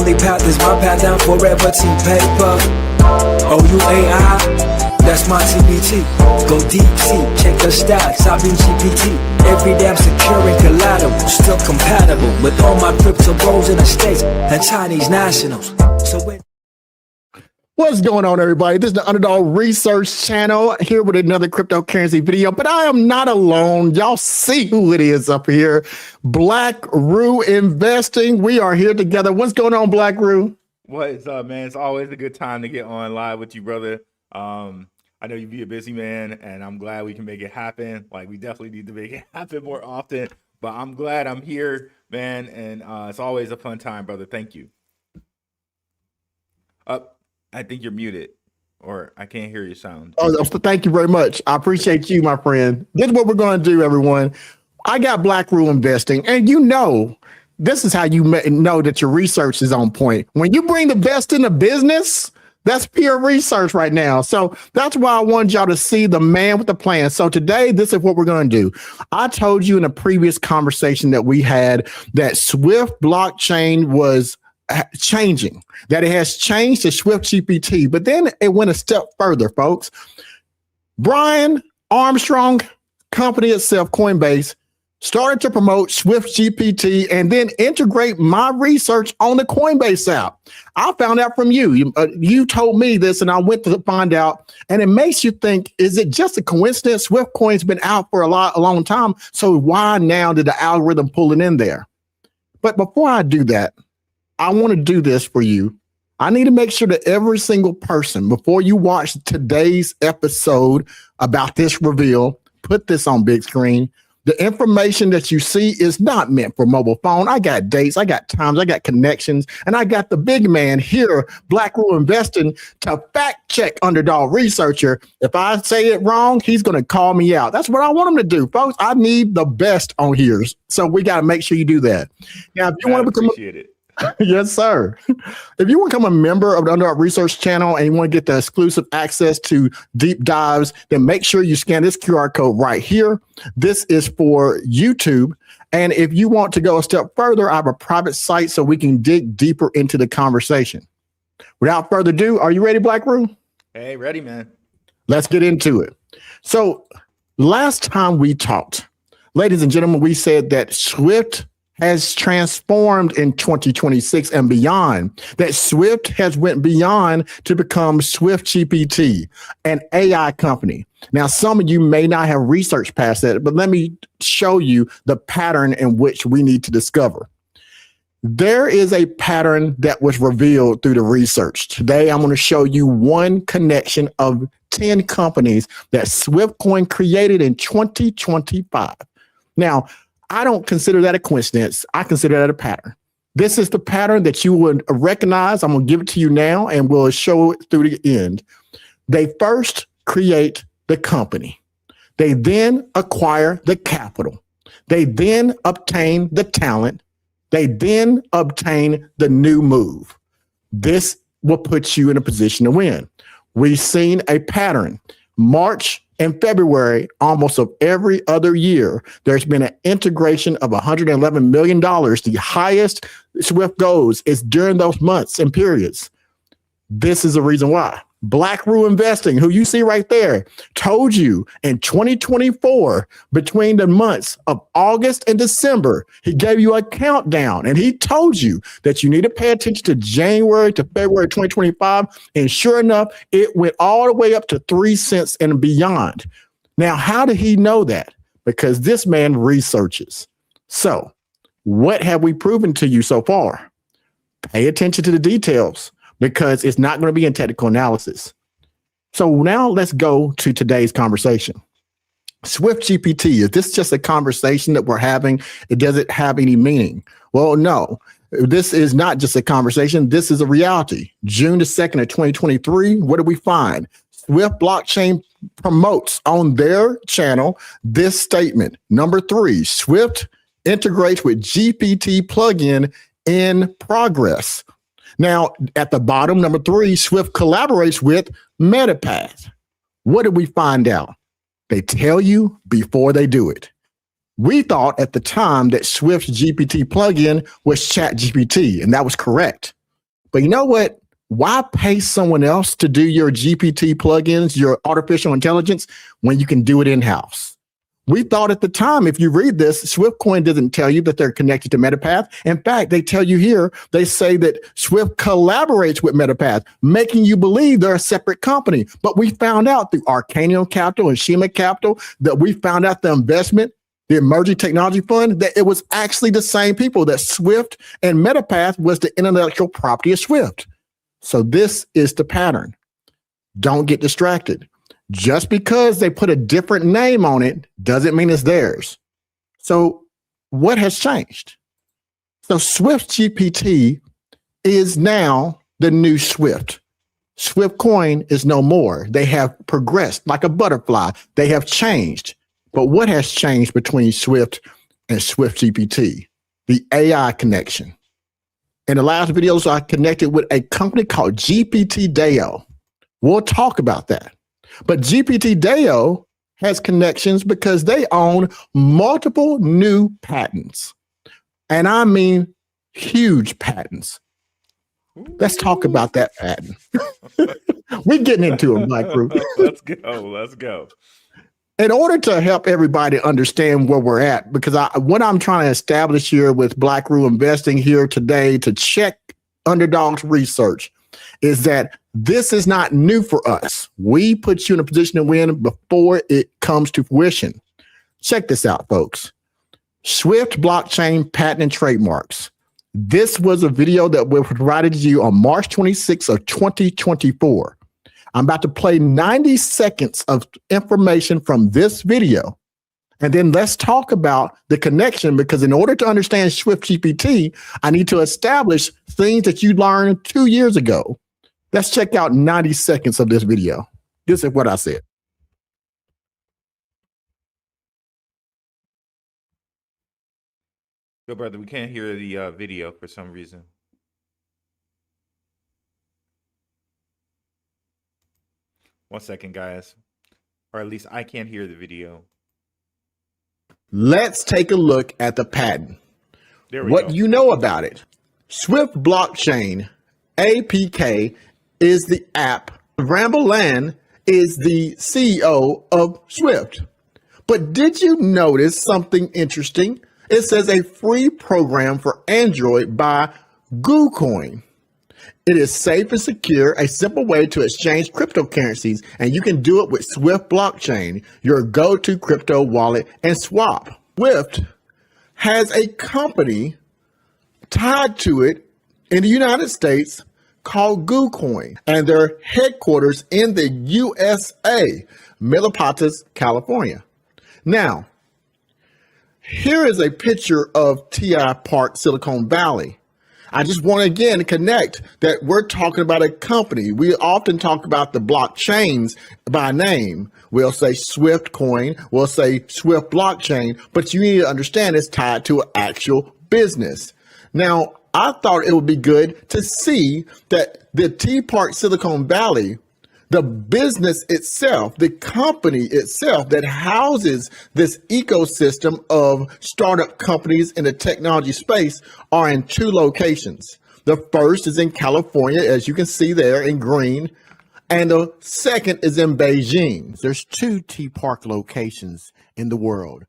only path is my path down forever, team paper. OUAI, that's my TBT. Go deep sea, check the stacks, I've been GPT. Every damn secure and collateral, still compatible with all my crypto bros in the States and Chinese nationals. So when What's going on, everybody? This is the Underdog Research Channel here with another cryptocurrency video, but I am not alone. Y'all see who it is up here. Blackrue Investing. We are here together. What's going on, Blackrue? What is up, man? It's always a good time to get on live with you, brother. I know you be a busy man, and I'm glad we can make it happen. Like, we definitely need to make it happen more often, but I'm glad I'm here, man, and it's always a fun time, brother. Thank you. I think you're muted, or I can't hear your sound. Oh, thank you very much. I appreciate you, my friend. This is what we're going to do, everyone. I got Blackrue Investing, and you know, this is how you know that your research is on point. When you bring the best in the business, that's pure research right now. So that's why I wanted y'all to see the man with the plan. So today, this is what we're going to do. I told you in a previous conversation that we had that Swift blockchain was changing, that it has changed to SWFTGPT, but then it went a step further, folks. Brian Armstrong, company itself, Coinbase, started to promote SWFTGPT and then integrate my research on the Coinbase app. I found out from you. You told me this, and I went to find out, and it makes you think, is it just a coincidence? Swift Coin's been out for a long time, so why now did the algorithm pull it in there? But before I do that, I want to do this for you. I need to make sure that every single person, before you watch today's episode about this reveal, put this on big screen. The information that you see is not meant for mobile phone. I got dates, I got times, I got connections, and I got the big man here, Blackrue Investing, to fact check Underdog Researcher. If I say it wrong, he's going to call me out. That's what I want him to do, folks. I need the best on here, so we got to make sure you do that. Now, if you want to become yes, sir. If you want to become a member of the Underdog Research Channel and you want to get the exclusive access to deep dives, then make sure you scan this QR code right here. This is for YouTube. And if you want to go a step further, I have a private site so we can dig deeper into the conversation. Without further ado, are you ready, Blackrue? Hey, ready, man. Let's get into it. So last time we talked, ladies and gentlemen, we said that Swift has transformed in 2026 and beyond, that Swift has went beyond to become SWFTGPT, an AI company. Now, some of you may not have researched past that, but let me show you the pattern in which we need to discover. There is a pattern that was revealed through the research. Today, I'm going to show you one connection of 10 companies that SwiftCoin created in 2025. Now, I don't consider that a coincidence. I consider that a pattern. This is the pattern that you would recognize. I'm going to give it to you now, and we'll show it through the end. They first create the company. They then acquire the capital. They then obtain the talent. They then obtain the new move. This will put you in a position to win. We've seen a pattern. March and February, almost of every other year, there's been an integration of $111 million. The highest Swift goes is during those months and periods. This is the reason why. Blackrue Investing, who you see right there, told you in 2024, between the months of August and December, he gave you a countdown, and he told you that you need to pay attention to January to February 2025. And sure enough, it went all the way up to 3 cents and beyond. Now, how did he know that? Because this man researches. So what have we proven to you so far? Pay attention to the details, because it's not going to be in technical analysis. So now let's go to today's conversation. SWFTGPT, is this just a conversation that we're having? It doesn't have any meaning. Well, no, this is not just a conversation. This is a reality. June the 2nd of 2023, what do we find? Swift blockchain promotes on their channel this statement. Number 3, Swift integrates with GPT plugin in progress. Now, at the bottom, number 3, Swift collaborates with MetaPath. What did we find out? They tell you before they do it. We thought at the time that Swift's GPT plugin was ChatGPT, and that was correct. But you know what? Why pay someone else to do your GPT plugins, your artificial intelligence, when you can do it in-house? We thought at the time, if you read this, SWFTCOIN doesn't tell you that they're connected to MetaPath. In fact, they tell you here, they say that Swift collaborates with MetaPath, making you believe they're a separate company. But we found out through Arcanium Capital and Shima Capital that we found out the investment, the Emerging Technology Fund, that it was actually the same people, that Swift and MetaPath was the intellectual property of Swift. So this is the pattern. Don't get distracted. Just because they put a different name on it doesn't mean it's theirs. So what has changed? So SWFTGPT is now the new Swift. SWFTCOIN is no more. They have progressed like a butterfly. They have changed. But what has changed between Swift and SWFTGPT? The AI connection. In the last videos, I connected with a company called GPT DAO. We'll talk about that. But GPT DAO has connections because they own multiple new patents. And I mean huge patents. Let's talk about that patent. We're getting into them, Blackrue. Let's go. Let's go. In order to help everybody understand where we're at, because what I'm trying to establish here with Blackrue Investing here today to check Underdog's research is that this is not new for us. We put you in a position to win before it comes to fruition. Check this out, folks. Swift blockchain patent and trademarks. This was a video that was provided to you on March 26th of 2024. I'm about to play 90 seconds of information from this video. And then let's talk about the connection, because in order to understand SWFTGPT, I need to establish things that you learned 2 years ago. Let's check out 90 seconds of this video. This is what I said. Yo, brother, we can't hear the video for some reason. One second, guys. Or at least I can't hear the video. Let's take a look at the patent. There we What go. you know about it. Swift blockchain APK is the app. Ramble Land is the CEO of Swift. But did you notice something interesting? It says a free program for Android by KuCoin. It is safe and secure, a simple way to exchange cryptocurrencies, and you can do it with Swift blockchain, your go-to crypto wallet and swap. Swift has a company tied to it in the United States called KuCoin, and their headquarters in the USA, Milpitas, California. Now, here is a picture of TI Park, Silicon Valley. I just want to again connect that we're talking about a company. We often talk about the blockchains by name. We'll say SWFTCOIN, we'll say Swift blockchain, but you need to understand it's tied to an actual business. Now, I thought it would be good to see that the T Park Silicon Valley, the business itself, the company itself that houses this ecosystem of startup companies in the technology space are in two locations. The first is in California, as you can see there in green, and the second is in Beijing. There's two T Park locations in the world.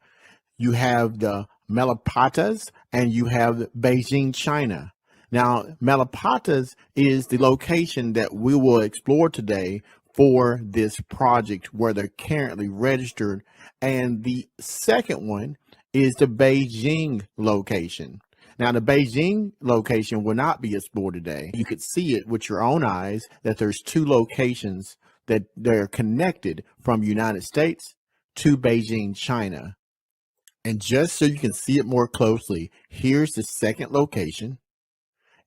You have the Milpitas and you have Beijing, China. Now, Milpitas is the location that we will explore today for this project where they're currently registered. And the second one is the Beijing location. Now, the Beijing location will not be explored today. You could see it with your own eyes that there's two locations that they're connected from United States to Beijing, China. And just so you can see it more closely, here's the second location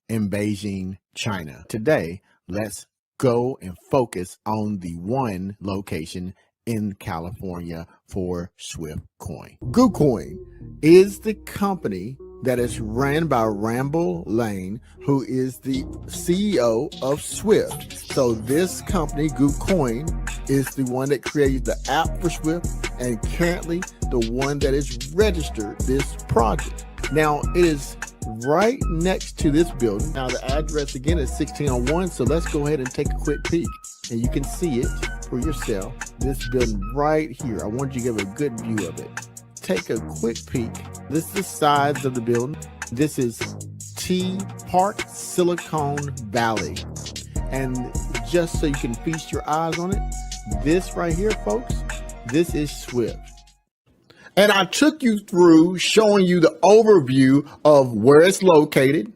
in Beijing, China. Today, let's go and focus on the one location in California for SWFTCOIN. KuCoin is the company that is ran by Ramble Lane, who is the CEO of Swift. So this company, KuCoin, is the one that created the app for Swift and currently the one that has registered this project. Now, it is right next to this building. Now the address again is 1601. So let's go ahead and take a quick peek and you can see it for yourself. This building right here. I want you to give a good view of it. Take a quick peek. This is the size of the building. This is T Park Silicon Valley. And just so you can feast your eyes on it, this right here, folks, this is SWFT. And I took you through showing you the overview of where it's located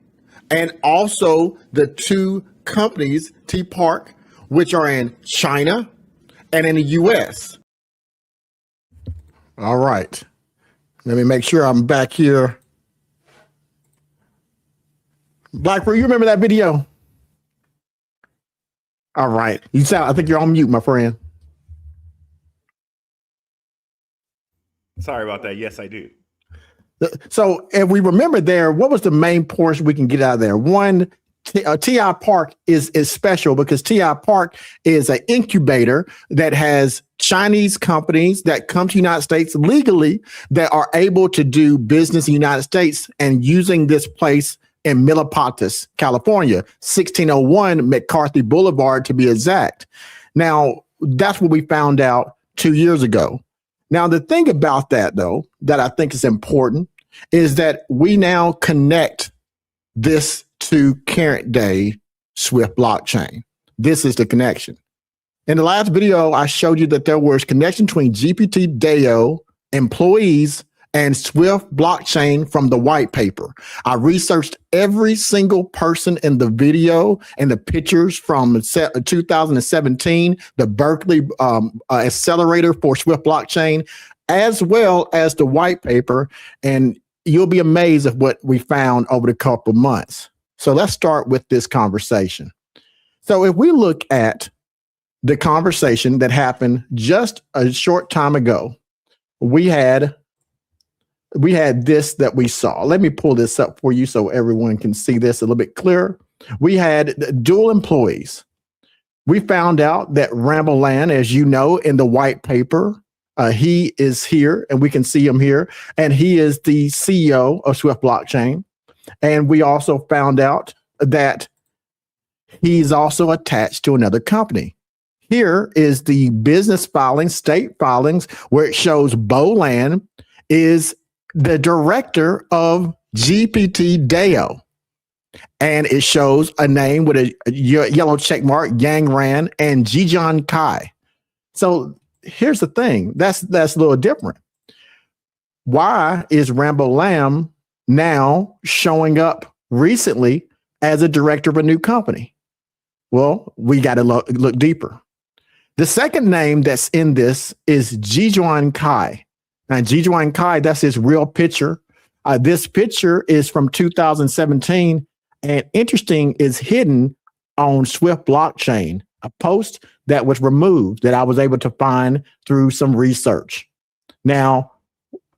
and also the two companies, T Park, which are in China and in the US. All right. Let me make sure I'm back here. Blackrue, you remember that video? All right. I think you're on mute, my friend. Sorry about that. Yes, I do. So if we remember there, what was the main portion we can get out of there? One, TI Park is special because TI Park is an incubator that has Chinese companies that come to the United States legally that are able to do business in the United States and using this place in Milpitas, California, 1601 McCarthy Boulevard to be exact. Now, that's what we found out 2 years ago. Now, the thing about that, though, that I think is important is that we now connect this to current day SWFT blockchain. This is the connection. In the last video, I showed you that there was connection between GPT DAO employees and SWFT blockchain from the white paper. I researched every single person in the video and the pictures from 2017, the Berkeley accelerator for SWFT blockchain, as well as the white paper. And you'll be amazed at what we found over the couple of months. So let's start with this conversation. So if we look at the conversation that happened just a short time ago, we had this that we saw. Let me pull this up for you so everyone can see this a little bit clearer. We had dual employees. We found out that Ramboland, as you know, in the white paper, he is here and we can see him here. And he is the CEO of SWFT blockchain. And we also found out that he's also attached to another company. Here is the business filings, state filings, where it shows Boland is the director of GPT DAO. And it shows a name with a yellow check mark, Yang Ran and Jijan Kai. So here's the thing. That's a little different. Why is Rambo Lamb now showing up recently as a director of a new company? Well, we got to look deeper. The second name that's in this is Jijuan Kai. Now, Jijuan Kai, that's his real picture. This picture is from 2017, and interesting is hidden on SWFT blockchain, a post that was removed that I was able to find through some research. Now,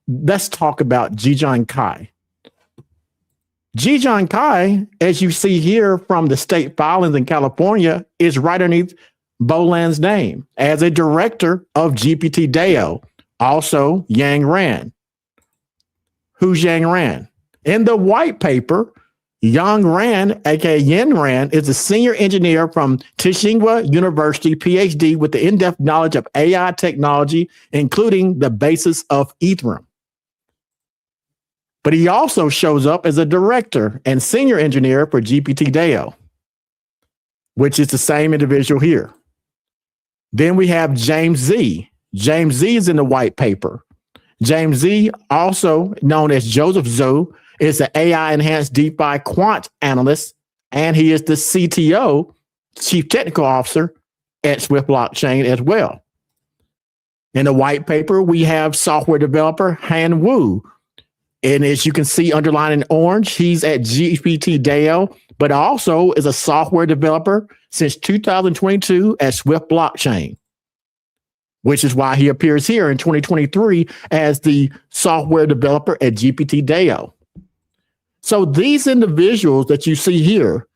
let's talk about Jijuan Kai. Jijuan Kai, as you see here from the state filings in California, is right underneath Boland's name as a director of GPT DAO. Also, Yang Ran. Who's Yang Ran? In the white paper, Yang Ran, aka Yen Ran, is a senior engineer from Tsinghua University, PhD, with the in-depth knowledge of AI technology, including the basis of Ethereum. But he also shows up as a director and senior engineer for GPT DAO, which is the same individual here. Then we have James Z. James Z is in the white paper. James Z, also known as Joseph Zhou, is the AI-enhanced DeFi quant analyst, and he is the CTO, Chief Technical Officer, at SWFT blockchain as well. In the white paper, we have software developer Han Wu. And as you can see underlined in orange, he's at GPT DAO, but also is a software developer since 2022 at SWFT blockchain, which is why he appears here in 2023 as the software developer at GPT DAO. So these individuals that you see here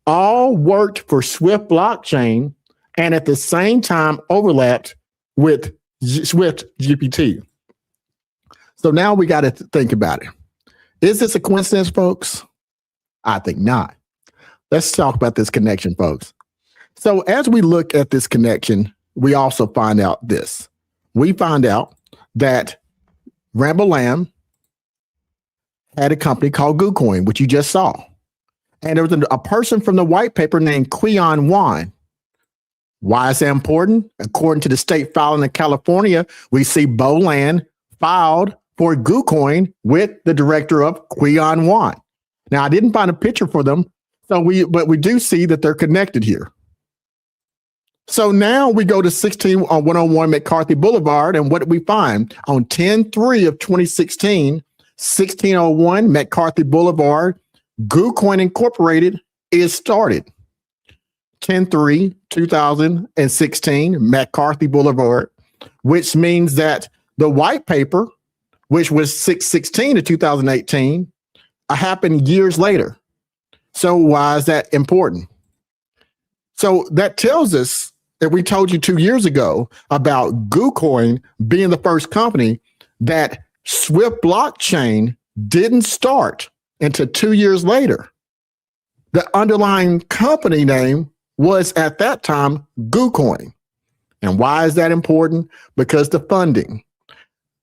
all worked for SWFT blockchain and at the same time overlapped with SWFT GPT. So now we got to think about it. Is this a coincidence, folks? I think not. Let's talk about this connection, folks. So as we look at this connection, we also find out this. We find out that Rambo Lamb had a company called GooCoin, which you just saw. And there was a person from the white paper named Qian Wan. Why is that important? According to the state filing in California, we see Boland filed for GooCoin with the director of Qian Wan. Now, I didn't find a picture for them, but we do see that they're connected here. So now we go to 16101 McCarthy Boulevard, and what do we find? On 10/3 of 2016, 1601 McCarthy Boulevard, GooCoin Incorporated is started. 10/3, 2016, McCarthy Boulevard, which means that the white paper, which was 6/16 of 2018, happened years later. So why is that important? So that tells us that we told you 2 years ago about GooCoin being the first company, that Swift blockchain didn't start until 2 years later. The underlying company name was at that time GooCoin. And why is that important? Because the funding.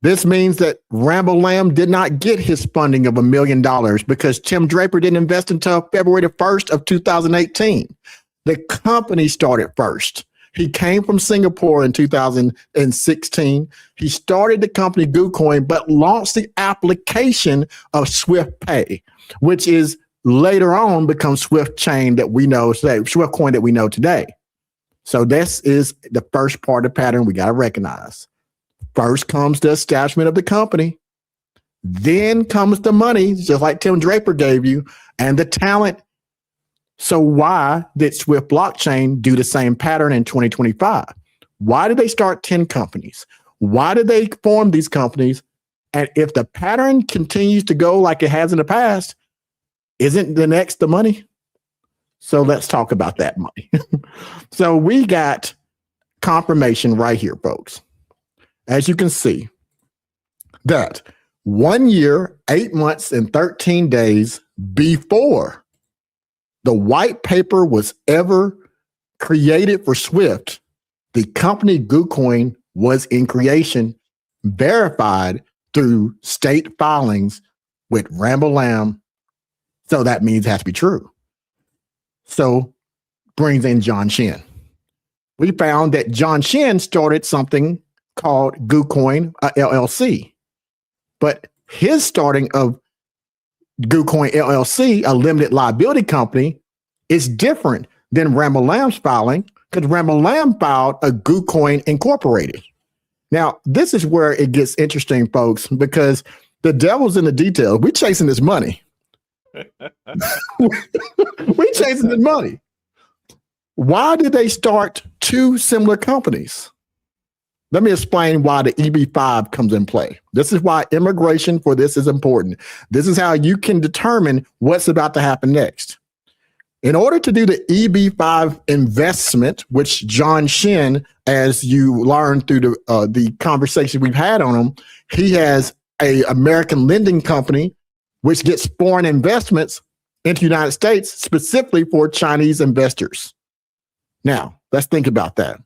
This means that Rambo Lamb did not get his funding of $1 million because Tim Draper didn't invest until February the 1st of 2018. The company started first. He came from Singapore in 2016. He started the company GooCoin, but launched the application of Swift Pay, which is later on become Swift Chain that we know today, Swift Coin that we know today. So this is the first part of the pattern we got to recognize. First comes the establishment of the company. Then comes the money, just like Tim Draper gave you, and the talent. So why did Swift Blockchain do the same pattern in 2025? Why did they start 10 companies? Why did they form these companies? And if the pattern continues to go like it has in the past, isn't the next the money? So let's talk about that money. So we got confirmation right here, folks. As you can see, that 1 year, 8 months, and 13 days before the white paper was ever created for Swift, the company GooCoin was in creation, verified through state filings with Rambo Lamb. So that means it has to be true. So brings in John Shin. We found that John Shin started something called GooCoin LLC. But his starting of GooCoin LLC, a limited liability company, is different than Rambo Lamb's filing, because Rambo Lamb filed a GooCoin Incorporated. Now, this is where it gets interesting, folks, because the devil's in the details. We're chasing this money. We're chasing the money. Why did they start two similar companies? Let me explain why the EB5 comes in play. This is why immigration for this is important. This is how you can determine what's about to happen next. In order to do the EB5 investment, which John Shin, as you learned through the conversation we've had on him, he has a American lending company which gets foreign investments into the United States specifically for Chinese investors. Now, let's think about that.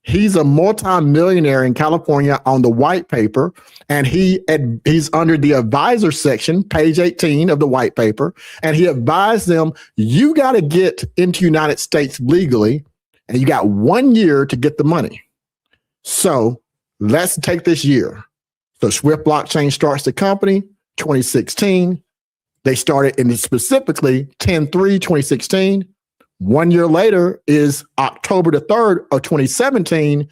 He's a multi-millionaire in California on the white paper, and he's under the advisor section, page 18 of the white paper, and he advised them, you got to get into the United States legally, and you got 1 year to get the money. So let's take this year. So Swift Blockchain starts the company, 2016. They started in specifically 10/3/2016. 1 year later is October the 3rd of 2017.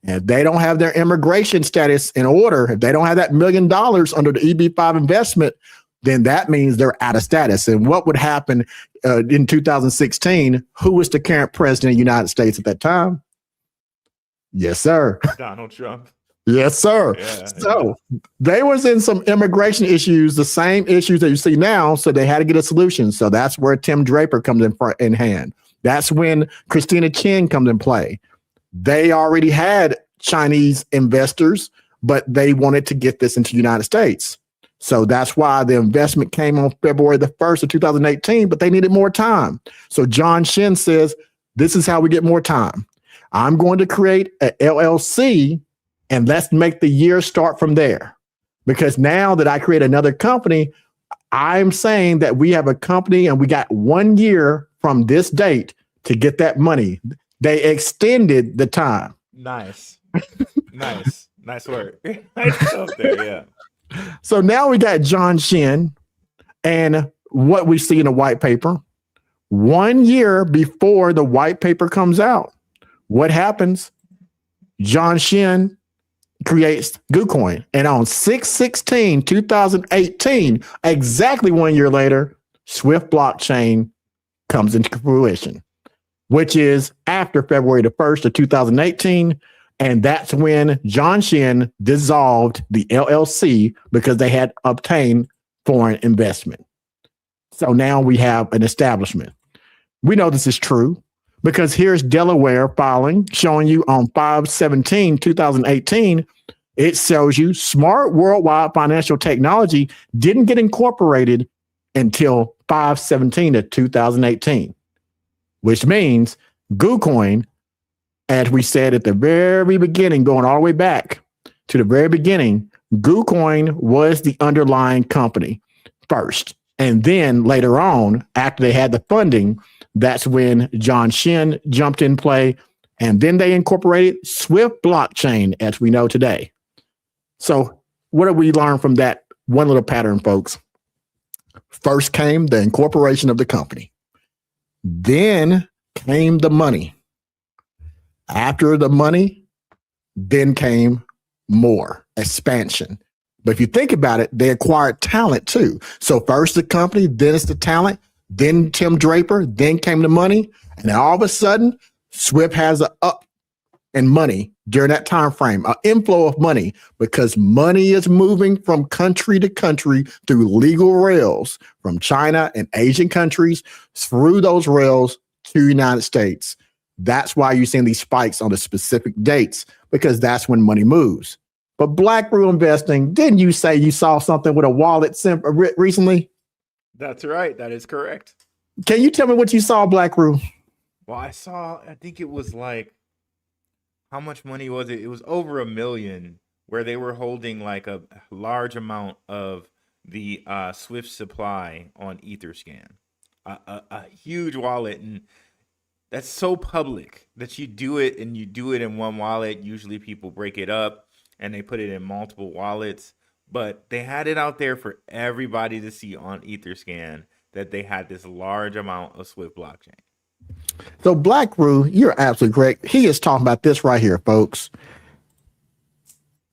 And if they don't have their immigration status in order, if they don't have that $1 million under the EB5 investment, then that means they're out of status. And what would happen in 2016? Who was the current president of the United States at that time? Yes, sir. Donald Trump. Yes, sir. Yeah, so they was in some immigration issues, the same issues that you see now. So they had to get a solution. So that's where Tim Draper comes in hand. That's when Christina Chin comes in play. They already had Chinese investors, but they wanted to get this into the United States. So that's why the investment came on February the 1st of 2018, but they needed more time. So John Shin says, this is how we get more time. I'm going to create an LLC and let's make the year start from there. Because now that I create another company, I'm saying that we have a company and we got 1 year from this date to get that money. They extended the time. Nice. Nice work. Nice stuff there, yeah. So now we got John Shin and what we see in the white paper. 1 year before the white paper comes out, what happens? John Shin creates GUCoin. And on 6/16/2018, exactly 1 year later, Swift blockchain comes into fruition, which is after February the 1st of 2018. And that's when John Shin dissolved the LLC because they had obtained foreign investment. So now we have an establishment. We know this is true because here's Delaware filing showing you on 5/17/2018. It shows you Smart Worldwide Financial Technology didn't get incorporated until 5/17/2018, which means GUCoin, as we said at the very beginning, going all the way back to the very beginning, GUCoin was the underlying company first. And then later on, after they had the funding, that's when John Shin jumped in play. And then they incorporated Swift blockchain as we know today. So what did we learn from that one little pattern, folks? First came the incorporation of the company. Then came the money. After the money, then came more expansion. But if you think about it, they acquired talent too. So first the company, then it's the talent, then Tim Draper, then came the money. And then all of a sudden, Swift has an up in money during that time frame, an inflow of money, because money is moving from country to country through legal rails from China and Asian countries through those rails to the United States. That's why you're seeing these spikes on the specific dates, because that's when money moves. But Blackrue Investing, didn't you say you saw something with a wallet recently? That's right. That is correct. Can you tell me what you saw, Blackrue? Well, I think it was like, how much money was it? It was over $1 million, where they were holding like a large amount of the Swift supply on Etherscan, a huge wallet. And that's so public that you do it and you do it in one wallet. Usually people break it up and they put it in multiple wallets, but they had it out there for everybody to see on Etherscan that they had this large amount of Swift blockchain. So Blackrue, you're absolutely correct. He is talking about this right here, folks.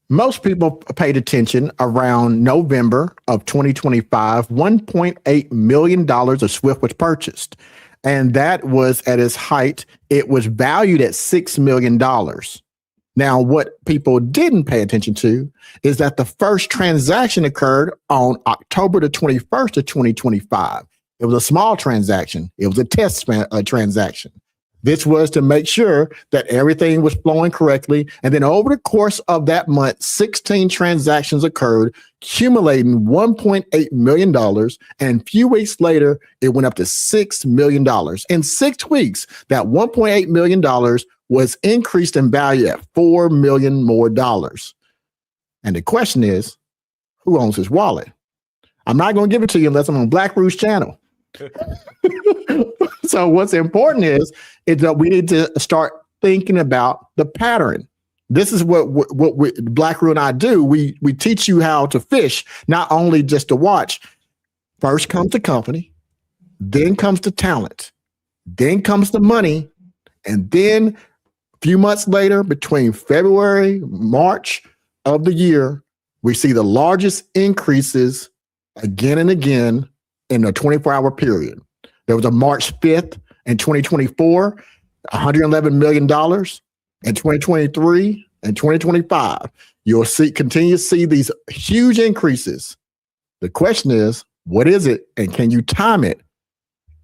Most people paid attention around November of 2025, $1.8 million of Swift was purchased. And that was at its height. It was valued at $6 million. Now, what people didn't pay attention to is that the first transaction occurred on October the 21st of 2025. It was a small transaction. It was a test transaction. This was to make sure that everything was flowing correctly. And then over the course of that month, 16 transactions occurred, accumulating $1.8 million. And a few weeks later, it went up to $6 million. In 6 weeks, that $1.8 million was increased in value at $4 million more dollars. And the question is, who owns his wallet? I'm not going to give it to you unless I'm on Blackrue's channel. So what's important is that we need to start thinking about the pattern. This is what Blackrue and I do. We teach you how to fish, not only just to watch. First comes the company, then comes the talent, then comes the money, and then a few months later, between February, March of the year, we see the largest increases again and again in a 24-hour period. There was a March 5th in 2024, $111 million. In 2023 and 2025, you'll continue to see these huge increases. The question is, what is it, and can you time it?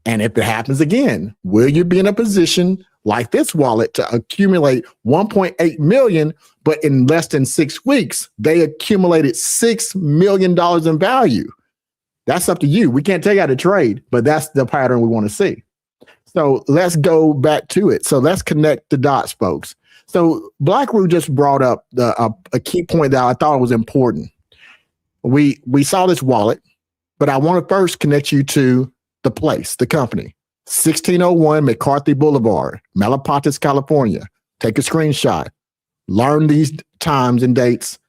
And if it happens again, will you be in a position like this wallet, to accumulate 1.8 million, but in less than 6 weeks, they accumulated $6 million in value. That's up to you. We can't tell you how to trade, but that's the pattern we want to see. So let's go back to it. So let's connect the dots, folks. So Blackrue just brought up a key point that I thought was important. We saw this wallet, but I want to first connect you to the place, the company, 1601 McCarthy Boulevard, Malapatas, California. Take a screenshot, learn these times and dates.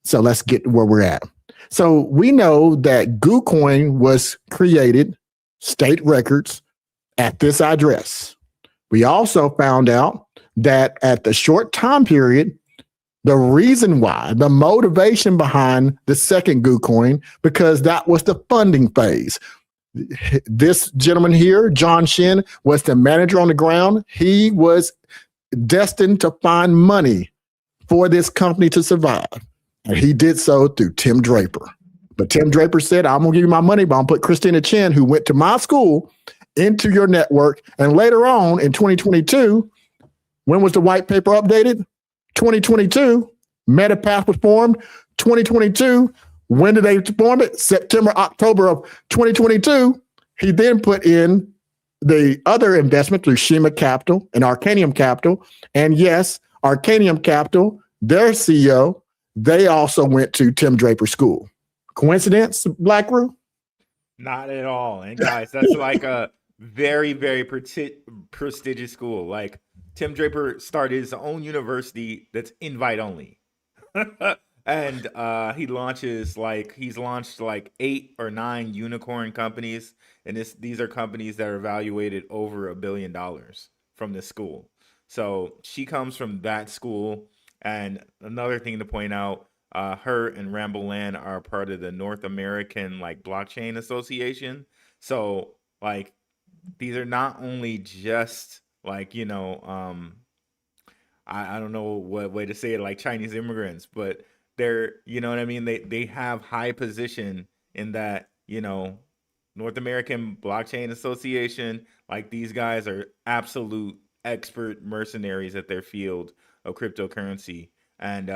So let's get where we're at. So we know that GooCoin was created, state records, at this address. We also found out that at the short time period, the reason why, the motivation behind the second GooCoin, because that was the funding phase. This gentleman here, John Shin, was the manager on the ground. He was destined to find money for this company to survive. And he did so through Tim Draper. But Tim Draper said, I'm going to give you my money, but I'm going to put Christina Chen, who went to my school, into your network. And later on in 2022, when was the white paper updated? 2022, MetaPath was formed. 2022, when did they form it? September, October of 2022. He then put in the other investment through Shima Capital and Arcanium Capital. And yes, Arcanium Capital, their CEO, they also went to Tim Draper School. Coincidence, Blackrue? Not at all. And guys, that's like a very, very prestigious school. Like Tim Draper started his own university that's invite only. And he's launched like 8 or 9 unicorn companies. And these are companies that are valuated over $1 billion from this school. So she comes from that school. And another thing to point out, her and Ramble Land are part of the North American like Blockchain Association. So like these are not only just like, you know, I don't know what way to say it, like Chinese immigrants, but they're, you know what I mean? They have high position in that, you know, North American Blockchain Association. Like these guys are absolute expert mercenaries at their field of cryptocurrency, and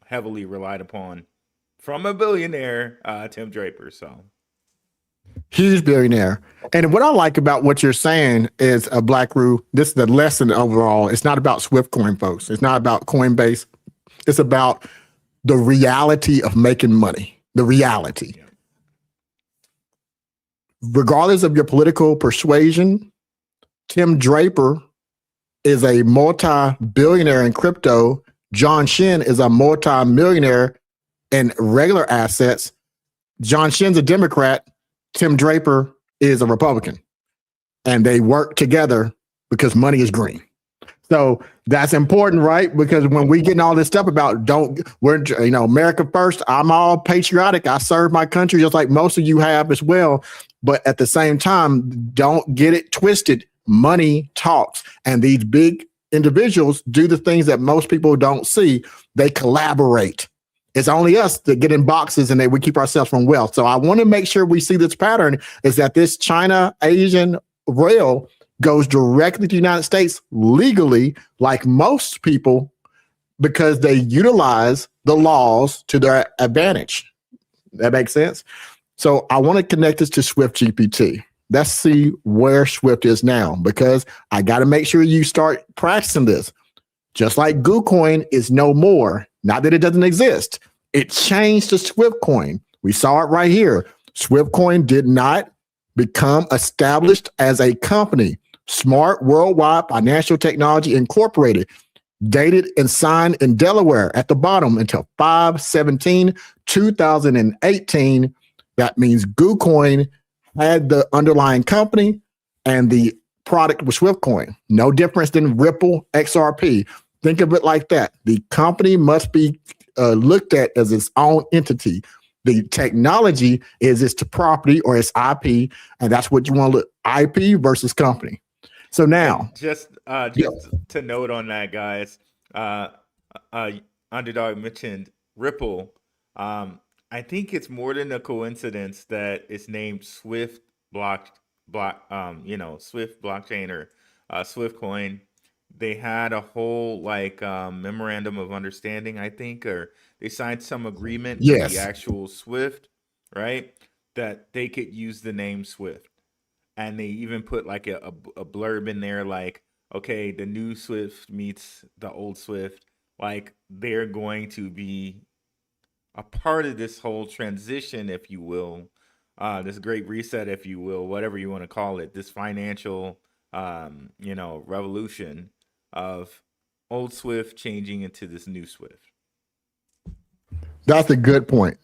heavily relied upon from a billionaire, Tim Draper. So huge billionaire. And what I like about what you're saying is, Blackrue, this is the lesson overall. It's not about SwiftCoin, folks. It's not about Coinbase. It's about the reality of making money, the reality. yeah. Regardless of your political persuasion, Tim Draper is a multi-billionaire in crypto. John Shin is a multi-millionaire in regular assets. John Shin's a Democrat. Tim Draper is a Republican. And they work together because money is green. So that's important, right? Because when we get all this stuff about we're, you know, America first, I'm all patriotic. I serve my country just like most of you have as well. But at the same time, don't get it twisted. Money talks. And these big individuals do the things that most people don't see. They collaborate. It's only us that get in boxes and we keep ourselves from wealth. So I want to make sure we see this pattern is that this China Asian rail goes directly to the United States legally, like most people, because they utilize the laws to their advantage. That makes sense? So I want to connect this to SWFTGPT. Let's see where Swift is now, because I got to make sure you start practicing this. Just like GooCoin is no more, not that it doesn't exist. It changed to SwiftCoin. We saw it right here. SwiftCoin did not become established as a company. Smart Worldwide Financial Technology Incorporated, dated and signed in Delaware at the bottom until 5/17/2018. That means GooCoin had the underlying company and the product was SwiftCoin. No difference than Ripple, XRP. Think of it like that. The company must be looked at as its own entity. The technology is its property or its IP, and that's what you want to look, IP versus company. So now, just to note on that, guys, Underdog mentioned Ripple. I think it's more than a coincidence that it's named Swift Swift blockchain or SwiftCoin. they had a whole like memorandum of understanding, I think, or they signed some agreement with the Yes, actual Swift, right? That they could use the name Swift. And they even put like a blurb in there like, okay, the new Swift meets the old Swift. Like they're going to be a part of this whole transition, if you will, this great reset, if you will, whatever you want to call it, this financial, revolution of old Swift changing into this new Swift. that's a good point.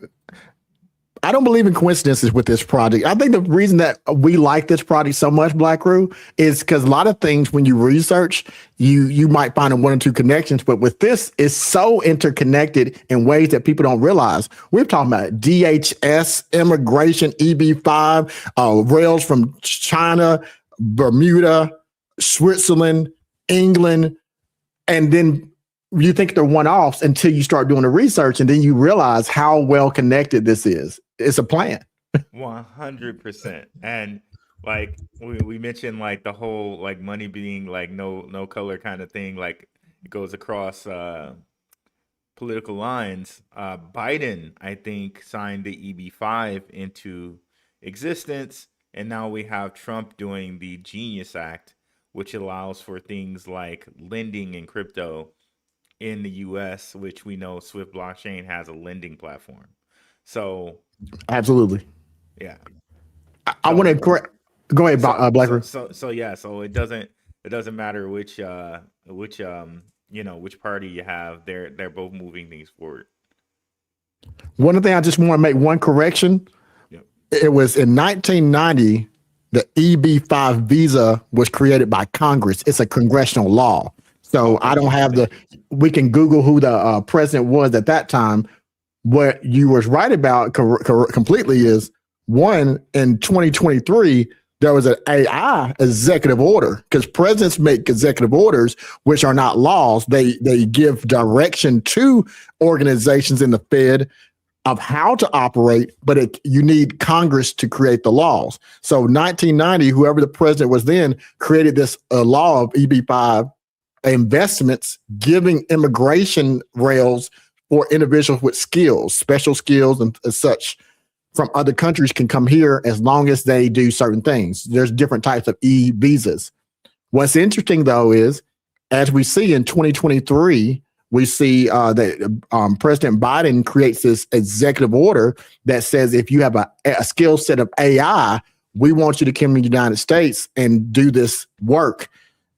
I don't believe in coincidences with this project. I think the reason that we like this project so much, Blackrue, is because a lot of things when you research, you might find one or two connections, but with this, it's so interconnected in ways that people don't realize. We're talking about DHS, immigration, EB5, rails from China, Bermuda, Switzerland, England, and then you think they're one-offs until you start doing the research, and then you realize how well connected this is. It's a plan. 100%. And like we mentioned, like the whole like money being like no color kind of thing, like it goes across political lines. Biden, I think, signed the EB5 into existence, and now we have Trump doing the Genius Act, which allows for things like lending in crypto in the US, which we know Swift blockchain has a lending platform. So Absolutely. yeah. I want to correct. Go ahead, Blackrue. So it doesn't matter which party you have. They're both moving things forward. One thing I just want to make one correction. Yep. It was in 1990, the EB5 visa was created by Congress. It's a congressional law. So I don't have we can Google who the president was at that time. What you was right about completely is one, in 2023, there was an AI executive order, because presidents make executive orders, which are not laws. They give direction to organizations in the Fed of how to operate, but you need Congress to create the laws. So 1990, whoever the president was then created this law of EB5 investments, giving immigration rails for individuals with skills, special skills and such from other countries can come here as long as they do certain things. There's different types of e-visas. What's interesting, though, is as we see in 2023, we see that President Biden creates this executive order that says if you have a skill set of AI, we want you to come to the United States and do this work.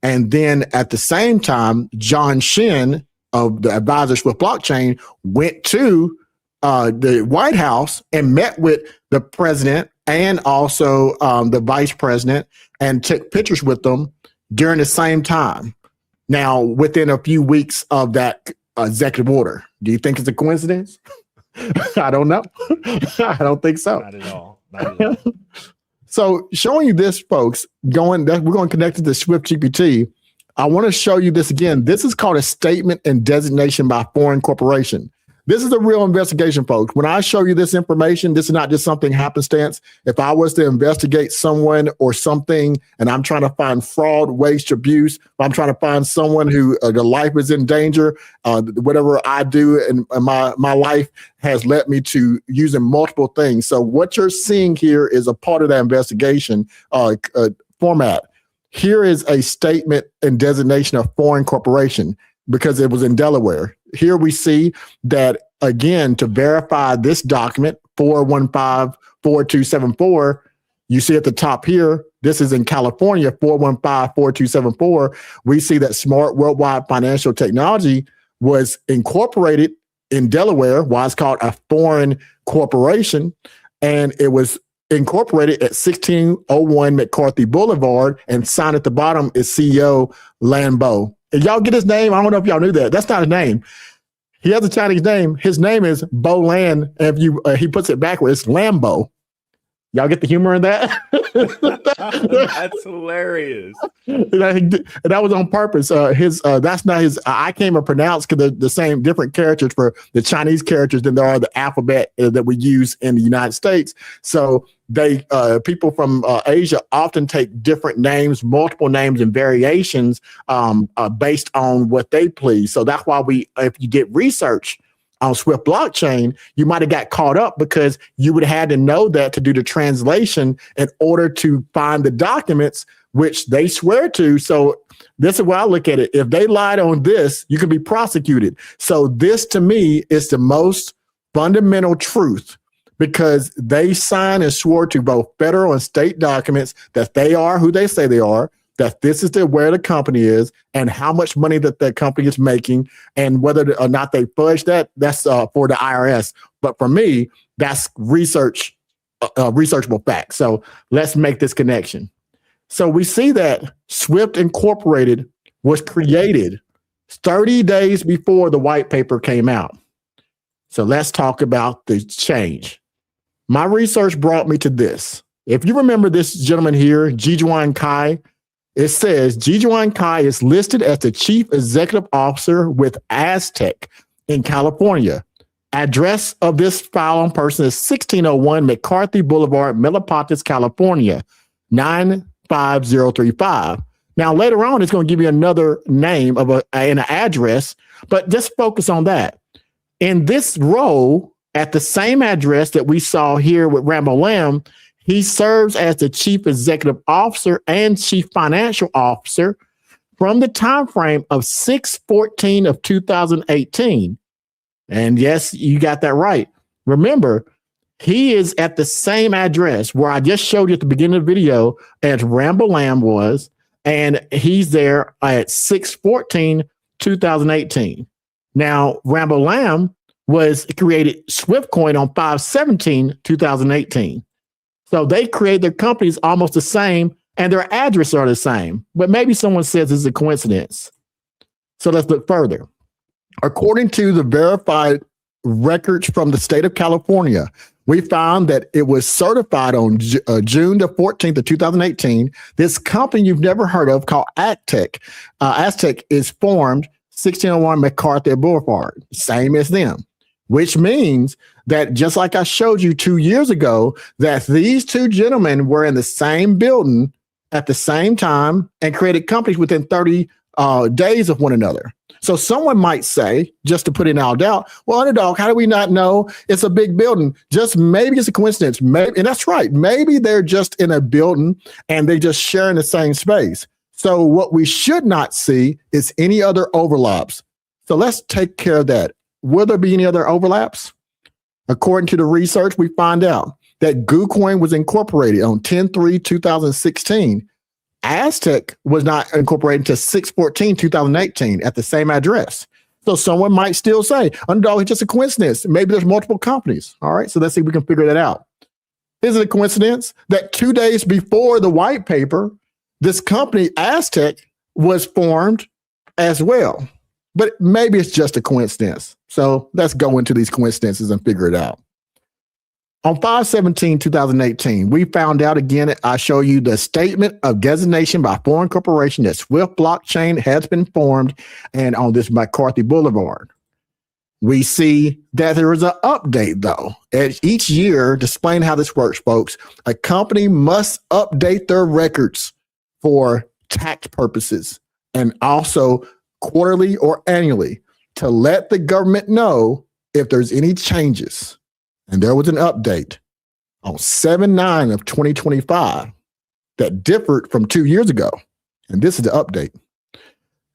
And then at the same time, John Shin of the advisors with blockchain went to the White House and met with the president and also the vice president and took pictures with them during the same time. Now, within a few weeks of that executive order, do you think it's a coincidence? I don't know. I don't think so. Not at all. Not at all. So showing you this, folks, we're going to connect it to SWFTGPT. I want to show you this again. This is called a statement and designation by foreign corporation. This is a real investigation, folks. When I show you this information, this is not just something happenstance. If I was to investigate someone or something and I'm trying to find fraud, waste, abuse, if I'm trying to find someone who their life is in danger, whatever I do in my life has led me to using multiple things. So what you're seeing here is a part of that investigation format. Here is a statement and designation of foreign corporation because it was in Delaware. Here we see that, again, to verify this document, 415-4274, you see at the top here, this is in California, 415-4274. We see that Smart Worldwide Financial Technology was incorporated in Delaware, why it's called a foreign corporation, and it was incorporated at 1601 McCarthy Boulevard, and signed at the bottom is CEO Lambo. If y'all get his name, I don't know if y'all knew that. That's not his name. He has a Chinese name. His name is Bo Lan, and if he puts it backwards, it's Lambo. Y'all get the humor in that? That's hilarious. And that was on purpose. That's not his. I can't even pronounce because they're the same different characters for the Chinese characters than there are the alphabet that we use in the United States. So they people from Asia often take different names, multiple names, and variations based on what they please. So that's why if you get research on Swift blockchain, you might have got caught up because you would have had to know that to do the translation in order to find the documents which they swear to. So this is where I look at it. If they lied on this, you can be prosecuted. So this to me is the most fundamental truth because they signed and swore to both federal and state documents that they are who they say they are, that this is where the company is and how much money that company is making and whether or not they fudge that's for the IRS. But for me, that's researchable fact. So let's make this connection. So we see that Swift Incorporated was created 30 days before the white paper came out. So let's talk about the change. My research brought me to this. If you remember this gentleman here, Jijuan Kai, it says Jijuan Kai is listed as the chief executive officer with Aztec in California. Address of this filing person is 1601 McCarthy Boulevard, Milpitas, California, 95035. Now, later on, it's going to give you another name of an address, but just focus on that. In this role, at the same address that we saw here with Rambo Lamb, he serves as the chief executive officer and chief financial officer from the time frame of 6/14 of 2018. And yes, you got that right. Remember, he is at the same address where I just showed you at the beginning of the video as Rambo Lamb was, and he's there at 6/14, 2018. Now, Rambo Lamb was created SwiftCoin on 5/17, 2018. So they create their companies almost the same and their addresses are the same. But maybe someone says it's a coincidence. So let's look further. According to the verified records from the state of California, we found that it was certified on June the 14th of 2018. This company you've never heard of called Aztec. Aztec is formed 1601 McCarthy Boulevard, same as them, which means that just like I showed you 2 years ago, that these two gentlemen were in the same building at the same time and created companies within 30 days of one another. So someone might say, just to put it in all doubt, well, Underdog, how do we not know it's a big building? Just maybe it's a coincidence. Maybe, and that's right. Maybe they're just in a building and they just share in the same space. So what we should not see is any other overlaps. So let's take care of that. Will there be any other overlaps? According to the research, we find out that GooCoin was incorporated on 10/3/2016. Aztec was not incorporated until 6/14, 2018 at the same address. So someone might still say, Underdog, it's just a coincidence. Maybe there's multiple companies. All right, so let's see if we can figure that out. Is it a coincidence that 2 days before the white paper, this company, Aztec, was formed as well? But maybe it's just a coincidence. So let's go into these coincidences and figure it out. On 5/17, 2018, we found out again, I show you the statement of designation by foreign corporation that Swift blockchain has been formed and on this McCarthy Boulevard. We see that there is an update though. Each year, displaying how this works, folks, a company must update their records for tax purposes and also quarterly or annually to let the government know if there's any changes. And there was an update on 7/9 of 2025 that differed from 2 years ago. And this is the update.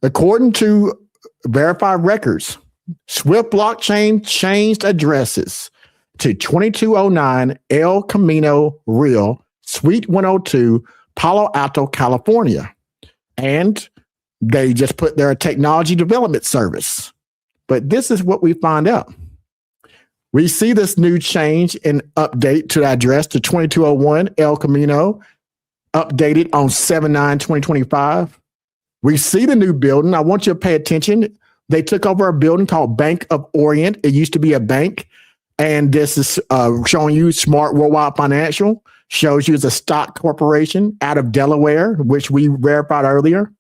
According to verified records, Swift blockchain changed addresses to 2209 El Camino Real, Suite 102, Palo Alto, California. And they just put their technology development service. But this is what we find out. We see this new change and update to the address to 2201 El Camino, updated on 7/9/2025. We see the new building. I want you to pay attention. They took over a building called Bank of Orient. It used to be a bank. And this is showing you Smart Worldwide Financial. shows you it's a stock corporation out of Delaware, which we verified earlier.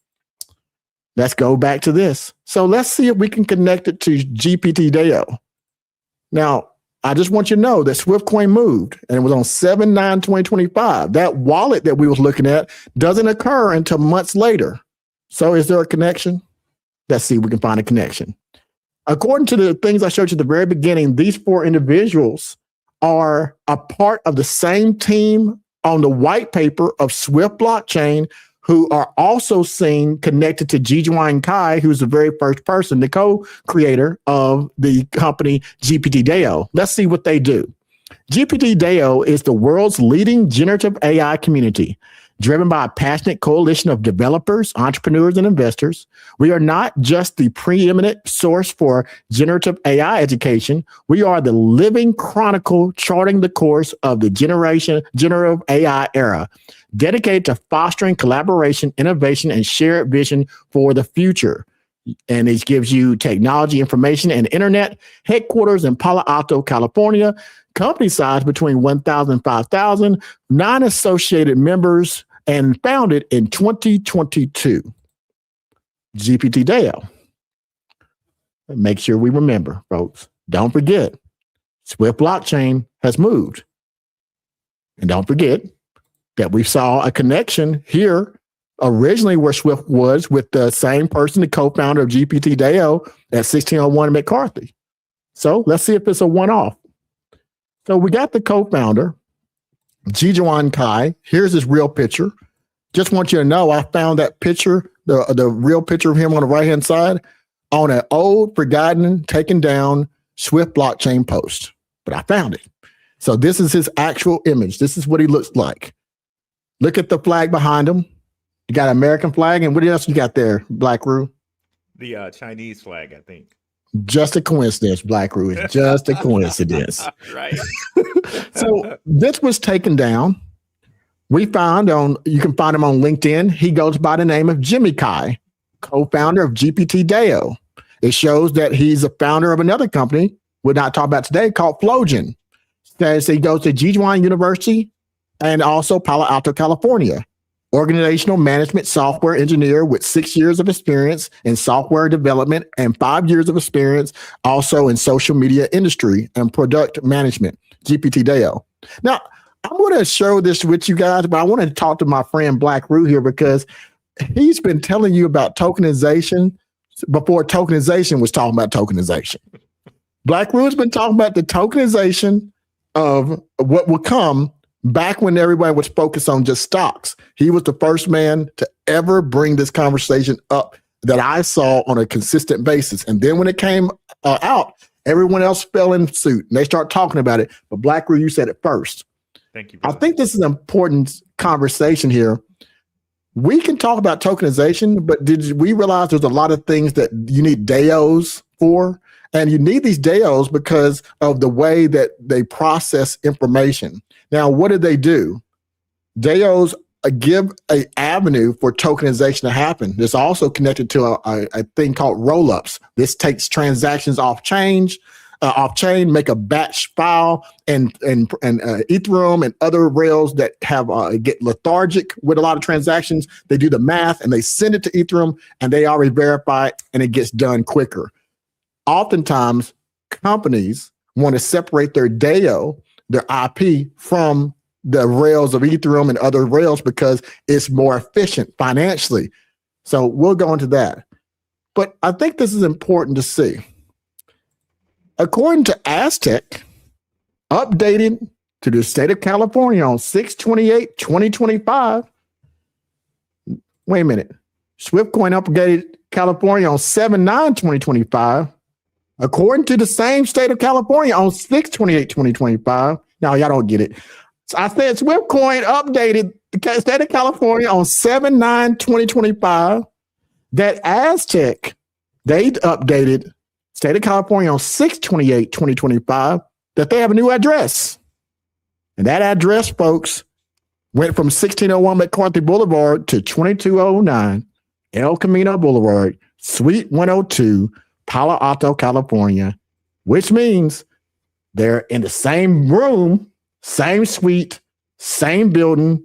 Let's go back to this. So let's see if we can connect it to GPT DAO. Now, I just want you to know that SWFTCOIN moved and it was on 7/9/2025. That wallet that we was looking at doesn't occur until months later. So is there a connection? Let's see if we can find a connection. According to the things I showed you at the very beginning, these 4 individuals are a part of the same team on the white paper of Swift blockchain, who are also seen connected to Jijuan Kai, who's the very first person, the co-creator of the company GPT DAO. Let's see what they do. GPT DAO is the world's leading generative AI community, driven by a passionate coalition of developers, entrepreneurs, and investors. We are not just the preeminent source for generative AI education. We are the living chronicle charting the course of the generative AI era, dedicated to fostering collaboration, innovation, and shared vision for the future. And it gives you technology, information, and internet, headquarters in Palo Alto, California, company size between 1,000 and 5,000, non-associated members, and founded in 2022. GPT DAO. Make sure we remember, folks. Don't forget, Swift blockchain has moved. And don't forget that we saw a connection here originally where Swift was with the same person, the co-founder of GPT DAO at 1601 McCarthy. So let's see if it's a one-off. So we got the co-founder, Jijuan Kai. Here's his real picture. Just want you to know, I found that picture, the real picture of him on the right-hand side, on an old, forgotten, taken down Swift blockchain post. But I found it. So this is his actual image. This is what he looks like. Look at the flag behind him. You got an American flag, and what else you got there, Blackrue? The Chinese flag, I think. Just a coincidence, Blackrue. It's just a coincidence. Right. So this was taken down. We found you can find him on LinkedIn. He goes by the name of Jimmy Kai, co-founder of GPT DAO. It shows that he's a founder of another company we're not talking about today called Flogen. Says he goes to Jijuan University and also Palo Alto, California. Organizational management software engineer with 6 years of experience in software development and 5 years of experience also in social media industry and product management, GPT DAO. Now, I'm going to show this with you guys, but I want to talk to my friend Blackrue here because he's been telling you about tokenization before tokenization was talking about tokenization. Blackrue's been talking about the tokenization of what will come back when everybody was focused on just stocks. He was the first man to ever bring this conversation up that I saw on a consistent basis. And then when it came out, everyone else fell in suit and they start talking about it. But Blackrue, you said it first. Thank you. I think this is an important conversation here. We can talk about tokenization, but did we realize there's a lot of things that you need DAOs for? And you need these DAOs because of the way that they process information. Now, what do? DAOs give an avenue for tokenization to happen. It's also connected to a thing called rollups. This takes transactions off chain, make a batch file, and Ethereum and other rails that have get lethargic with a lot of transactions. They do the math and they send it to Ethereum, and they already verify it, and it gets done quicker. Oftentimes, companies want to separate their DAO, their IP, from the rails of Ethereum and other rails because it's more efficient financially. So we'll go into that. But I think this is important to see. According to Aztec, updated to the state of California on 6/28/2025. Wait a minute. SWFTCOIN updated California on 7/9/2025. According to the same state of California on 6/28/2025. Now, y'all don't get it. So I said SWFTCOIN updated the state of California on 7/9/2025. That Aztec, they updated state of California on 6/28/2025 that they have a new address. And that address, folks, went from 1601 McCarthy Boulevard to 2209 El Camino Boulevard, Suite 102, Palo Alto, California, which means they're in the same room, same suite, same building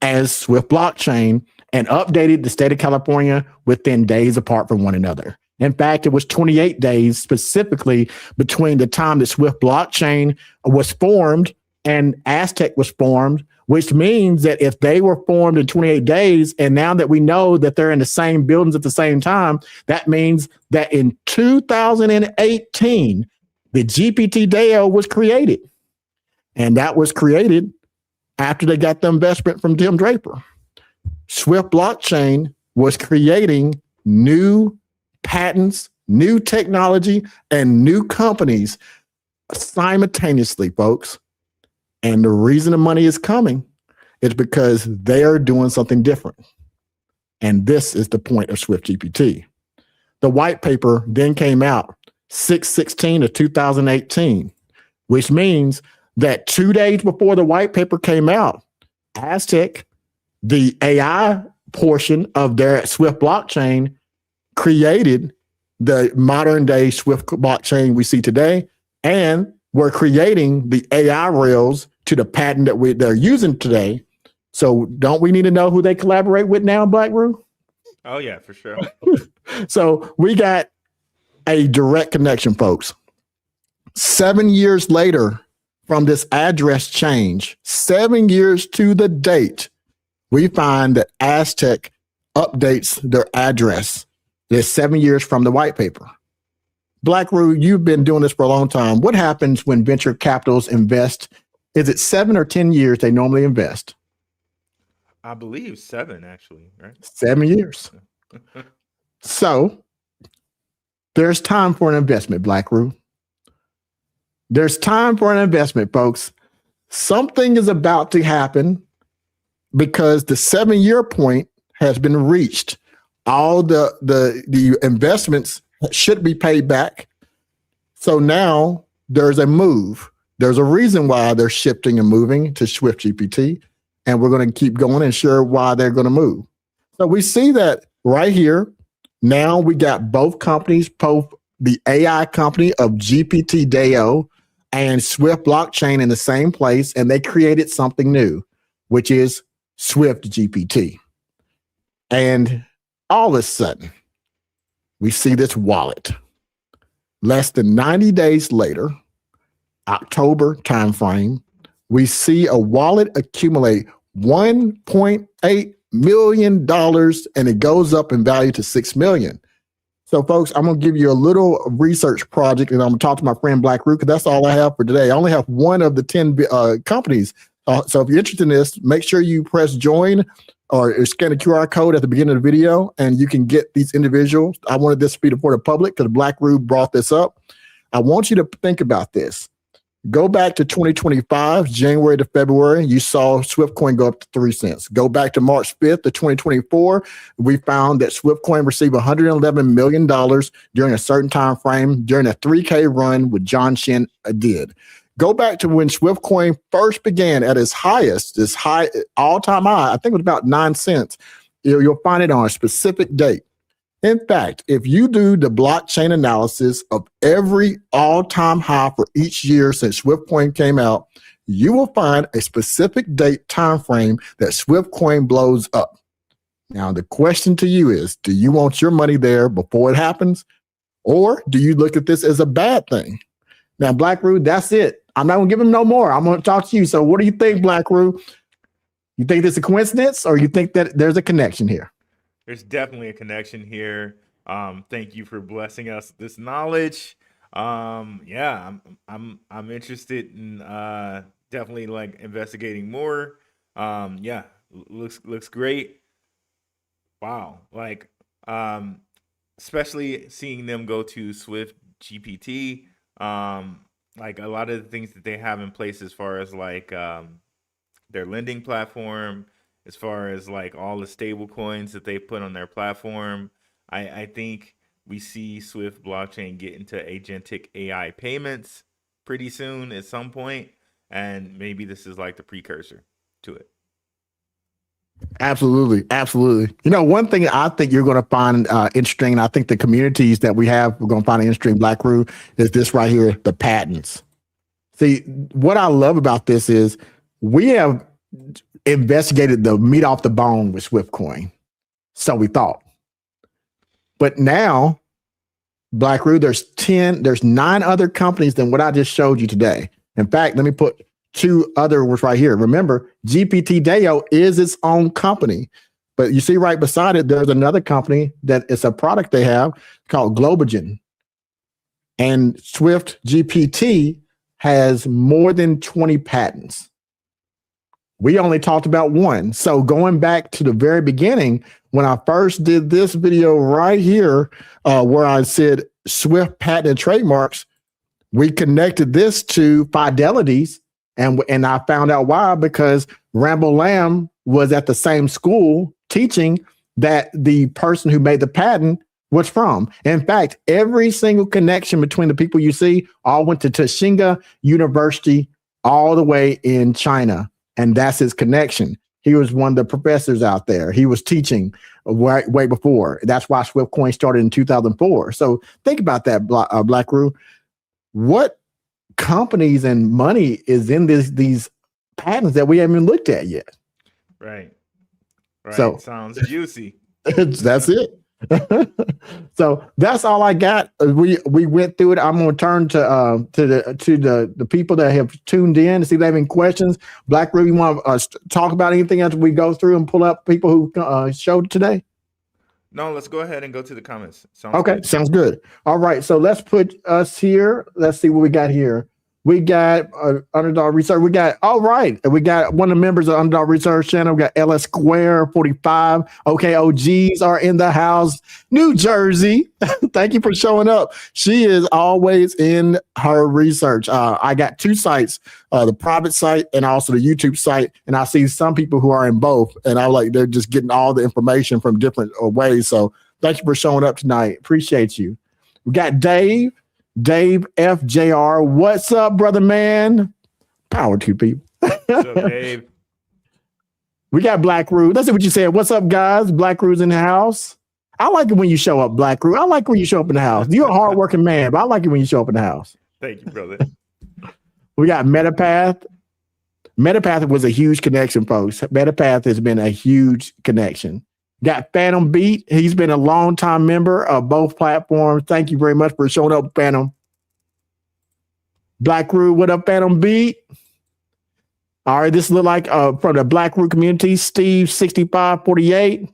as Swift blockchain, and updated the state of California within days apart from one another. In fact, it was 28 days specifically between the time that Swift blockchain was formed and Aztec was formed, which means that if they were formed in 28 days, and now that we know that they're in the same buildings at the same time, that means that in 2018, the GPT DAO was created. And that was created after they got the investment from Tim Draper. Swift blockchain was creating new patents, new technology, and new companies simultaneously, folks. And the reason the money is coming is because they are doing something different. And this is the point of SWFTGPT. The white paper then came out 6/16 of 2018, which means that 2 days before the white paper came out, Aztec, the AI portion of their Swift blockchain, created the modern day Swift blockchain we see today, and we're creating the AI rails to the patent that they're using today. So don't we need to know who they collaborate with now, Blackrue? Oh yeah, for sure. So we got a direct connection, folks. 7 years later from this address change, 7 years to the date, we find that Aztec updates their address. There's 7 years from the white paper. Blackrue, you've been doing this for a long time. What happens when venture capitals invest? Is it 7 or 10 years they normally invest? I believe 7, actually, right? 7 years. So there's time for an investment, Blackrue. There's time for an investment, folks. Something is about to happen because the 7-year point has been reached. All the investments should be paid back. So now there's a move. There's a reason why they're shifting and moving to SWFTGPT, and we're going to keep going and share why they're going to move. So we see that right here. Now we got both companies, both the AI company of GPT DAO and Swift blockchain in the same place, and they created something new, which is SWFTGPT. And all of a sudden, we see this wallet. Less than 90 days later, October timeframe, we see a wallet accumulate $1.8 million, and it goes up in value to $6 million. So, folks, I'm going to give you a little research project, and I'm going to talk to my friend Blackrue, because that's all I have for today. I only have one of the 10 companies. So if you're interested in this, make sure you press join or scan a QR code at the beginning of the video, and you can get these individuals. I wanted this to be for the public because Blackrue brought this up. I want you to think about this. Go back to 2025, January to February, you saw SwiftCoin go up to 3 cents. Go back to March 5th of 2024, we found that SwiftCoin received $111 million during a certain time frame during a 3K run with John Shin did. Go back to when SwiftCoin first began at its highest, this high all-time high, I think it was about 9 cents. You'll find it on a specific date. In fact, if you do the blockchain analysis of every all-time high for each year since SwiftCoin came out, you will find a specific date time frame that SwiftCoin blows up. Now, the question to you is, do you want your money there before it happens? Or do you look at this as a bad thing? Now, Blackrue, that's it. I'm not going to give him no more. I'm going to talk to you. So what do you think, Blackrue? You think this is a coincidence, or you think that there's a connection here? There's definitely a connection here. Thank you for blessing us this knowledge. Yeah, I'm interested in definitely like investigating more. Yeah, looks great. Wow, like especially seeing them go to Swift GPT. Like a lot of the things that they have in place as far as like their lending platform, as far as like all the stable coins that they put on their platform. I think we see Swift blockchain get into agentic AI payments pretty soon at some point, and maybe this is like the precursor to it. Absolutely. Absolutely. You know, one thing I think you're going to find interesting, and I think the communities that we have, we're going to find interesting, Blackrue, is this right here, the patents. See, what I love about this is we have investigated the meat off the bone with SWFTCOIN. So we thought. But now, Blackrue, there's 9 other companies than what I just showed you today. In fact, let me put 2 other ones right here. Remember, GPT DAO is its own company. But you see right beside it, there's another company that it's a product they have called Globogen. And SWFTGPT has more than 20 patents. We only talked about 1. So going back to the very beginning, when I first did this video right here, where I said Swift patent and trademarks, we connected this to Fidelity's, and I found out why, because Rambo Lamb was at the same school teaching that the person who made the patent was from. In fact, every single connection between the people you see all went to Tsinghua University all the way in China. And that's his connection. He was one of the professors out there. He was teaching way before. That's why SWFTCOIN started in 2004. So think about that, Blackrue. What companies and money is in these patents that we haven't even looked at yet? Right. So sounds juicy. That's it. So that's all I got. We went through it. I'm going to turn to the people that have tuned in to see if they have any questions. Blackrue, you want to talk about anything as we go through and pull up people who showed today? No, let's go ahead and go to the comments. Sounds good. All right, so let's put us here. Let's see what we got here. We got Underdog Research. We got we got one of the members of Underdog Research channel. We got LS Square 45. Okay, OGs are in the house. New Jersey. Thank you for showing up. She is always in her research. I got 2 sites, the private site and also the YouTube site. And I see some people who are in both. And I like they're just getting all the information from different ways. So thank you for showing up tonight. Appreciate you. We got Dave FJR. What's up, brother man? Power to people. What's up, Dave? We got Blackrue. That's what you said. What's up, guys? Blackrue's in the house. I like it when you show up, Blackrue. I like when you show up in the house. You're a hardworking man, but I like it when you show up in the house. Thank you, brother. We got Metapath. Metapath was a huge connection, folks. Metapath has been a huge connection. Got Phantom Beat. He's been a long-time member of both platforms. Thank you very much for showing up, Phantom. Blackrue, what up, Phantom Beat? All right, this look like from the Blackrue community, Steve 6548.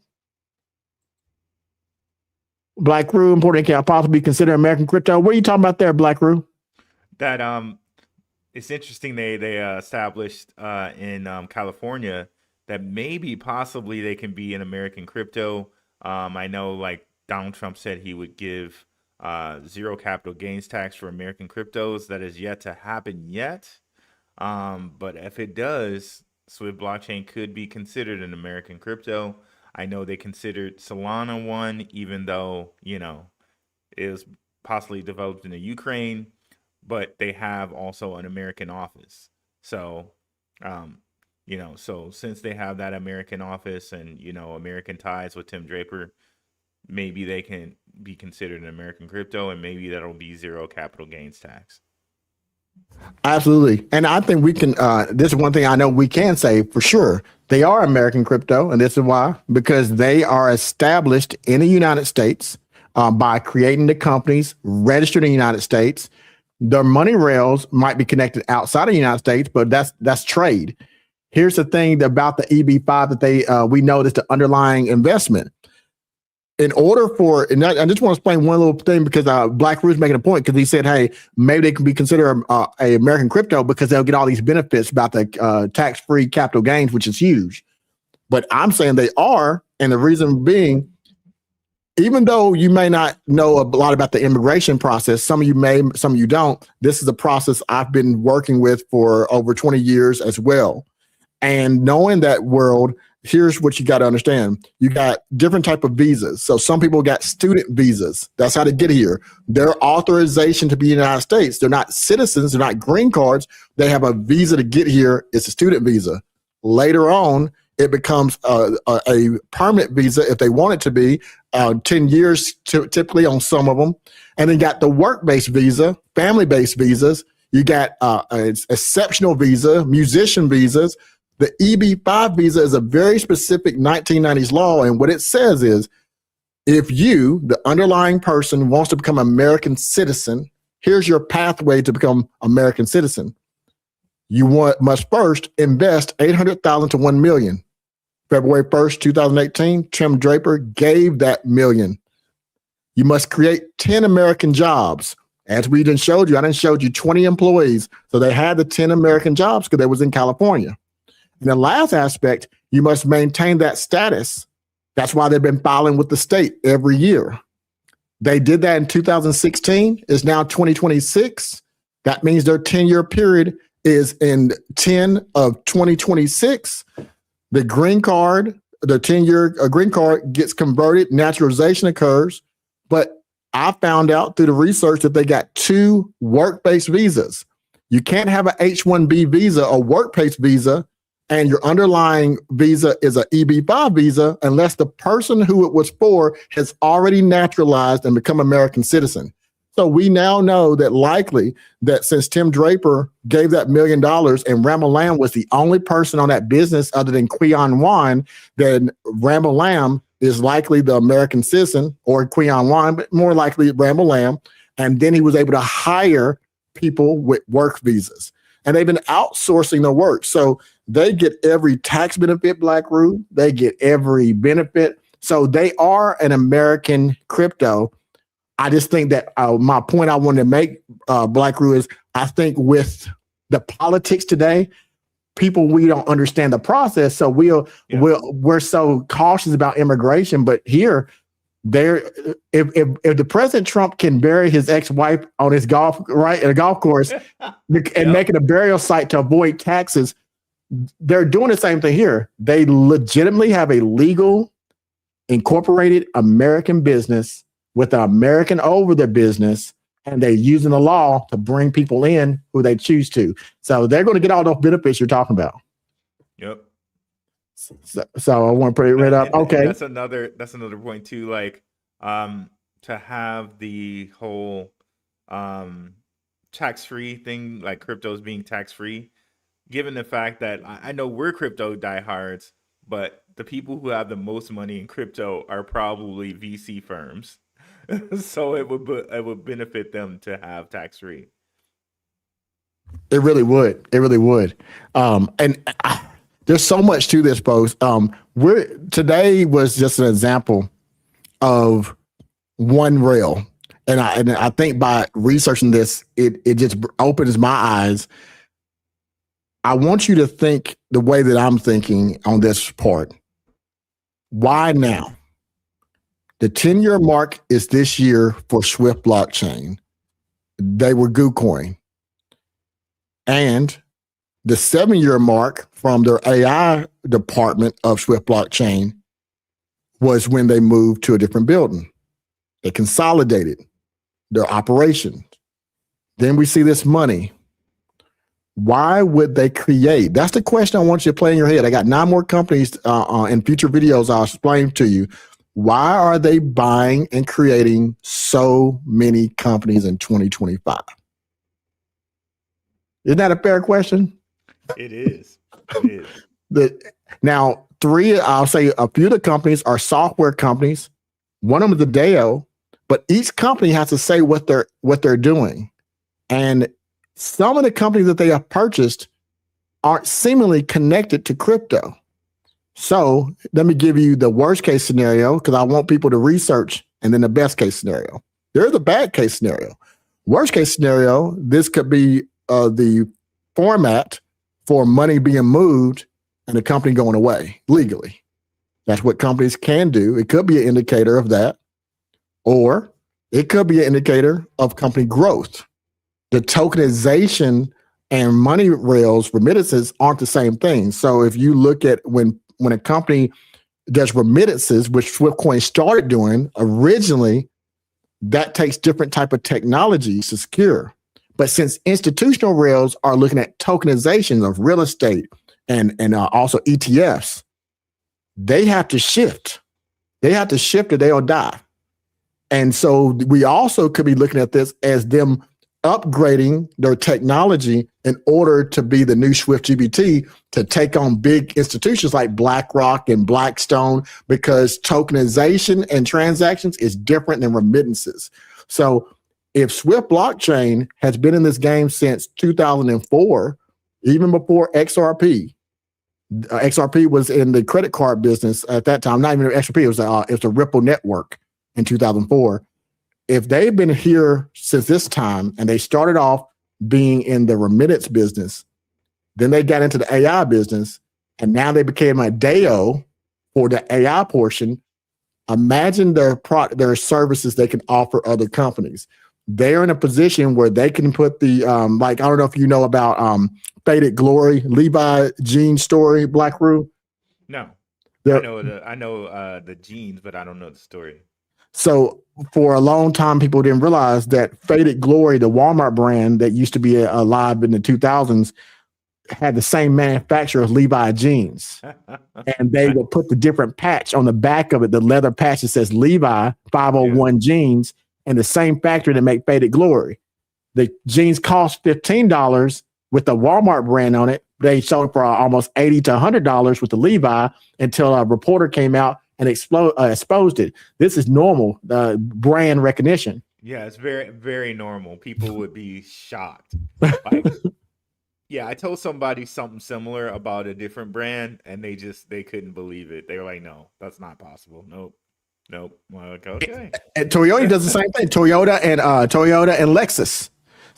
Blackrue, important can possibly consider American crypto. What are you talking about there, Blackrue? That it's interesting they established in California that maybe possibly they can be an American crypto. I know like Donald Trump said he would give 0 capital gains tax for American cryptos. That is yet to happen yet. But if it does, Swift blockchain could be considered an American crypto. I know they considered Solana one, even though, you know, it was possibly developed in the Ukraine, but they have also an American office. So, you know, so since they have that American office and, you know, American ties with Tim Draper, maybe they can be considered an American crypto, and maybe that'll be 0 capital gains tax. Absolutely. And I think we can, this is one thing I know we can say for sure. They are American crypto, and this is why, because they are established in the United States by creating the companies, registered in the United States. Their money rails might be connected outside of the United States, but that's trade. Here's the thing about the EB5 that we know that's the underlying investment. In order for, and I just want to explain one little thing because Blackrue's making a point because he said, hey, maybe they can be considered a American crypto because they'll get all these benefits about the tax-free capital gains, which is huge. But I'm saying they are, and the reason being, even though you may not know a lot about the immigration process, some of you may, some of you don't, this is a process I've been working with for over 20 years as well. And knowing that world, here's what you got to understand. You got different type of visas. So some people got student visas. That's how they get here. Their authorization to be in the United States. They're not citizens. They're not green cards. They have a visa to get here. It's a student visa. Later on, it becomes a permanent visa if they want it to be, 10 years typically on some of them. And then got the work-based visa, family-based visas. You got an exceptional visa, musician visas, The EB-5 visa is a very specific 1990s law, and what it says is, if you, the underlying person, wants to become an American citizen, here's your pathway to become American citizen. You must first invest $800,000 to $1 million. February 1st, 2018, Tim Draper gave that million. You must create 10 American jobs. As we done showed you, I done showed you 20 employees. So they had the 10 American jobs because they was in California. And the last aspect, you must maintain that status. That's why they've been filing with the state every year. They did that in 2016. It's now 2026. That means their 10-year period is in 10 of 2026. The green card, the 10-year green card gets converted, naturalization occurs. But I found out through the research that they got 2 work-based visas. You can't have an H-1B visa or work-based visa, and your underlying visa is an EB-5 visa unless the person who it was for has already naturalized and become American citizen. So we now know that likely that since Tim Draper gave that $1 million and Ramal Lam was the only person on that business other than Quion Wan, then Ramal Lam is likely the American citizen, or Quion Wan, but more likely Ramal Lam. And then he was able to hire people with work visas. And they've been outsourcing the work. So they get every tax benefit, Blackrue. They get every benefit. So they are an American crypto. I just think that my point I wanted to make, Blackrue, is I think with the politics today, we don't understand the process. So we're so cautious about immigration. But here, if the President Trump can bury his ex-wife on his at a golf course and make it a burial site to avoid taxes, they're doing the same thing here. They legitimately have a legal, incorporated American business with an American over their business, and they're using the law to bring people in who they choose to. So they're going to get all those benefits you're talking about. Yep. So I want to put it right up. Okay. That's another point too. Like, to have the whole tax-free thing, like cryptos being tax-free, given the fact that I know we're crypto diehards, but the people who have the most money in crypto are probably VC firms. So it would benefit them to have tax-free. It really would. It really would. There's so much to this post. Today was just an example of one rail, and I think by researching this, it just opens my eyes. I want you to think the way that I'm thinking on this part. Why now? The 10-year mark is this year for Swift blockchain. They were GooCoin. And the 7-year mark from their AI department of Swift blockchain was when they moved to a different building. They consolidated their operations. Then we see this money. Why would they create? That's the question I want you to play in your head. I got 9 more companies in future videos I'll explain to you. Why are they buying and creating so many companies in 2025? Isn't that a fair question? It is. It is. Now, I'll say a few of the companies are software companies. One of them is the DAO, but each company has to say what they're doing. And some of the companies that they have purchased aren't seemingly connected to crypto. So let me give you the worst case scenario, because I want people to research, and then the best case scenario. There's a bad case scenario. Worst case scenario, this could be the format for money being moved and the company going away legally. That's what companies can do. It could be an indicator of that, or it could be an indicator of company growth. The tokenization and money rails remittances aren't the same thing. So if you look at when a company does remittances, which SwiftCoin started doing originally, that takes different type of technologies to secure. But since institutional rails are looking at tokenization of real estate and also ETFs, they have to shift. They have to shift or they'll die. And so we also could be looking at this as them upgrading their technology in order to be the new SWFTGPT to take on big institutions like BlackRock and Blackstone, because tokenization and transactions is different than remittances. So if Swift blockchain has been in this game since 2004, even before XRP, XRP was in the credit card business at that time. Not even XRP, it was a Ripple network in 2004. If they've been here since this time and they started off being in the remittance business, then they got into the AI business, and now they became a DAO for the AI portion. Imagine their services they can offer other companies. They're in a position where they can put the like, I don't know if you know about Faded Glory, Levi jean story, Blackrue. No, I know the jeans, but I don't know the story. So for a long time, people didn't realize that Faded Glory, the Walmart brand that used to be alive in the 2000s, had the same manufacturer as Levi jeans. And they would put the different patch on the back of it, the leather patch that says Levi 501 jeans, and the same factory that make Faded Glory. The jeans cost $15 with the Walmart brand on it. They sold for almost $80 to $100 with the Levi until a reporter came out and exposed it. This is normal brand recognition. Yeah, it's very, very normal. People would be shocked. Like, yeah, I told somebody something similar about a different brand, and they couldn't believe it. They were like, "No, that's not possible. Nope." Like, okay. And Toyota does the same thing. Toyota and Lexus,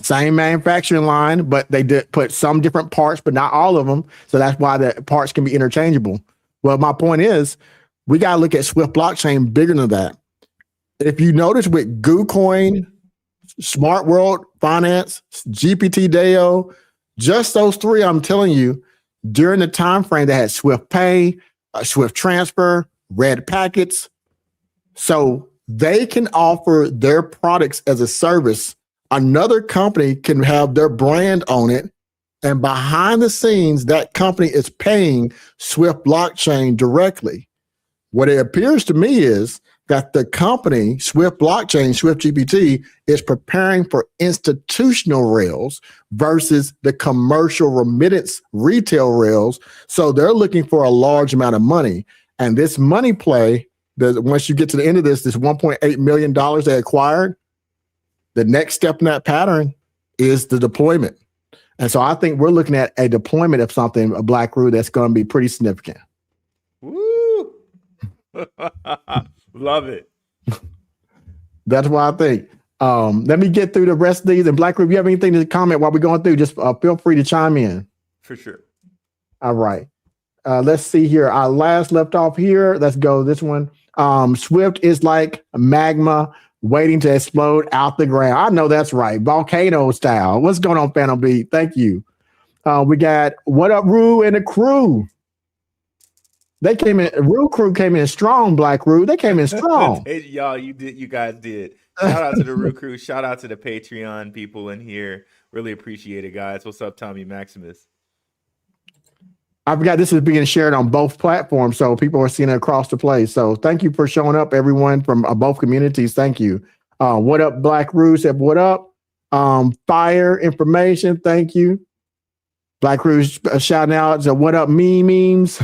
same manufacturing line, but they did put some different parts, but not all of them. So that's why the parts can be interchangeable. Well, my point is, we got to look at Swift blockchain bigger than that. If you notice with GooCoin, Smart World Finance, GPT DAO, just those three, I'm telling you, during the time frame, they had Swift Pay, Swift Transfer, Red Packets. So they can offer their products as a service. Another company can have their brand on it, and behind the scenes, that company is paying Swift blockchain directly. What it appears to me is that the company, Swift blockchain, SWFTGPT, is preparing for institutional rails versus the commercial remittance retail rails. So they're looking for a large amount of money. And this money play, once you get to the end of this $1.8 million they acquired, the next step in that pattern is the deployment. And so I think we're looking at a deployment of something, a Blackrue, that's going to be pretty significant. Woo! Love it. That's what I think. Let me get through the rest of these. And Blackrue, if you have anything to comment while we're going through, just feel free to chime in. For sure. All right. Let's see here. Our last left off here. Let's go this one. Swift is like magma waiting to explode out the ground. I know that's right. Volcano style. What's going on, Phantom Beat? Thank you. We got What Up, Rue and the crew. They came in. Rue crew came in strong. Blackrue. They came in strong. Y'all, you guys did. Shout out to the Rue crew. Shout out to the Patreon people in here. Really appreciate it, guys. What's up, Tommy Maximus? I forgot this is being shared on both platforms, so people are seeing it across the place. So thank you for showing up, everyone from both communities. Thank you. What up, Blackrue said, what up? Fire information. Thank you. Blackrue shouting out to what up, memes.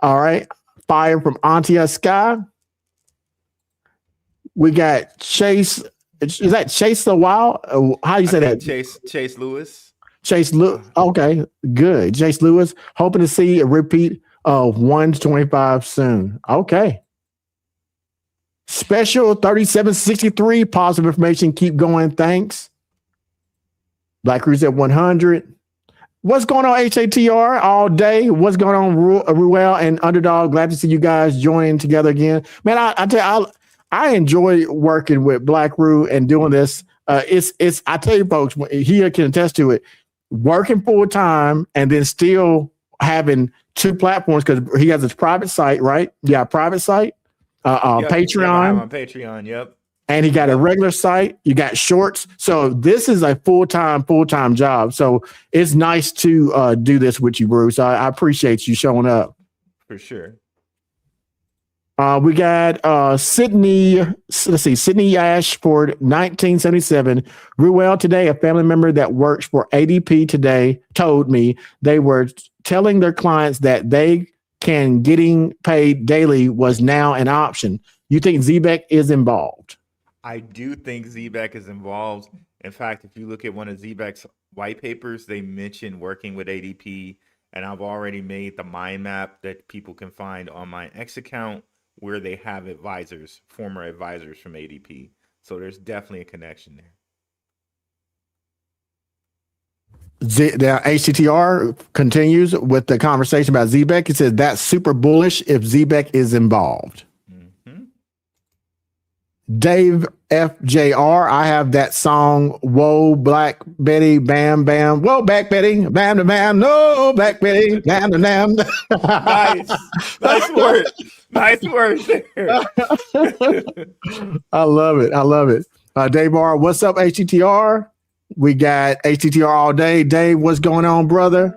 All right. Fire from Antia Sky. We got Chase. Is that Chase the Wild? How do you say that? Chase Lewis. Chase Lewis. Okay, good. Chase Lewis, hoping to see a repeat of 1 to 25 soon. Okay. Special 3763, positive information. Keep going. Thanks. Blackrue at 100. What's going on, HATR, all day? What's going on, Ruel and Underdog? Glad to see you guys join together again. Man, I tell you, I enjoy working with Blackrue and doing this. It's I tell you, folks, he can attest to it. Working full time and then still having two platforms, because he has his private site, right? Yeah, private site, Patreon. I'm on Patreon, yep. And he got a regular site. You got shorts. So this is a full-time job. So it's nice to do this with you, Bruce. I appreciate you showing up. For sure. We got Sydney, let's see, Sydney Ashford, 1977. Ruel today, a family member that works for ADP today, told me they were telling their clients that getting paid daily was now an option. You think Zebec is involved? I do think Zebec is involved. In fact, if you look at one of Zebec's white papers, they mention working with ADP, and I've already made the mind map that people can find on my X account where they have advisors, former advisors from ADP. So there's definitely a connection there. The HTTR continues with the conversation about Zebec. It says that's super bullish if Zebec is involved. Dave FJR, I have that song, Whoa, Black Betty, Bam, Bam. Whoa, Black Betty, Bam, Bam, Bam. No, Black Betty, Bam, Bam, Bam. Nice word. Nice word there. I love it. I love it. Dave R, what's up, HTTR? We got HTTR all day. Dave, what's going on, brother?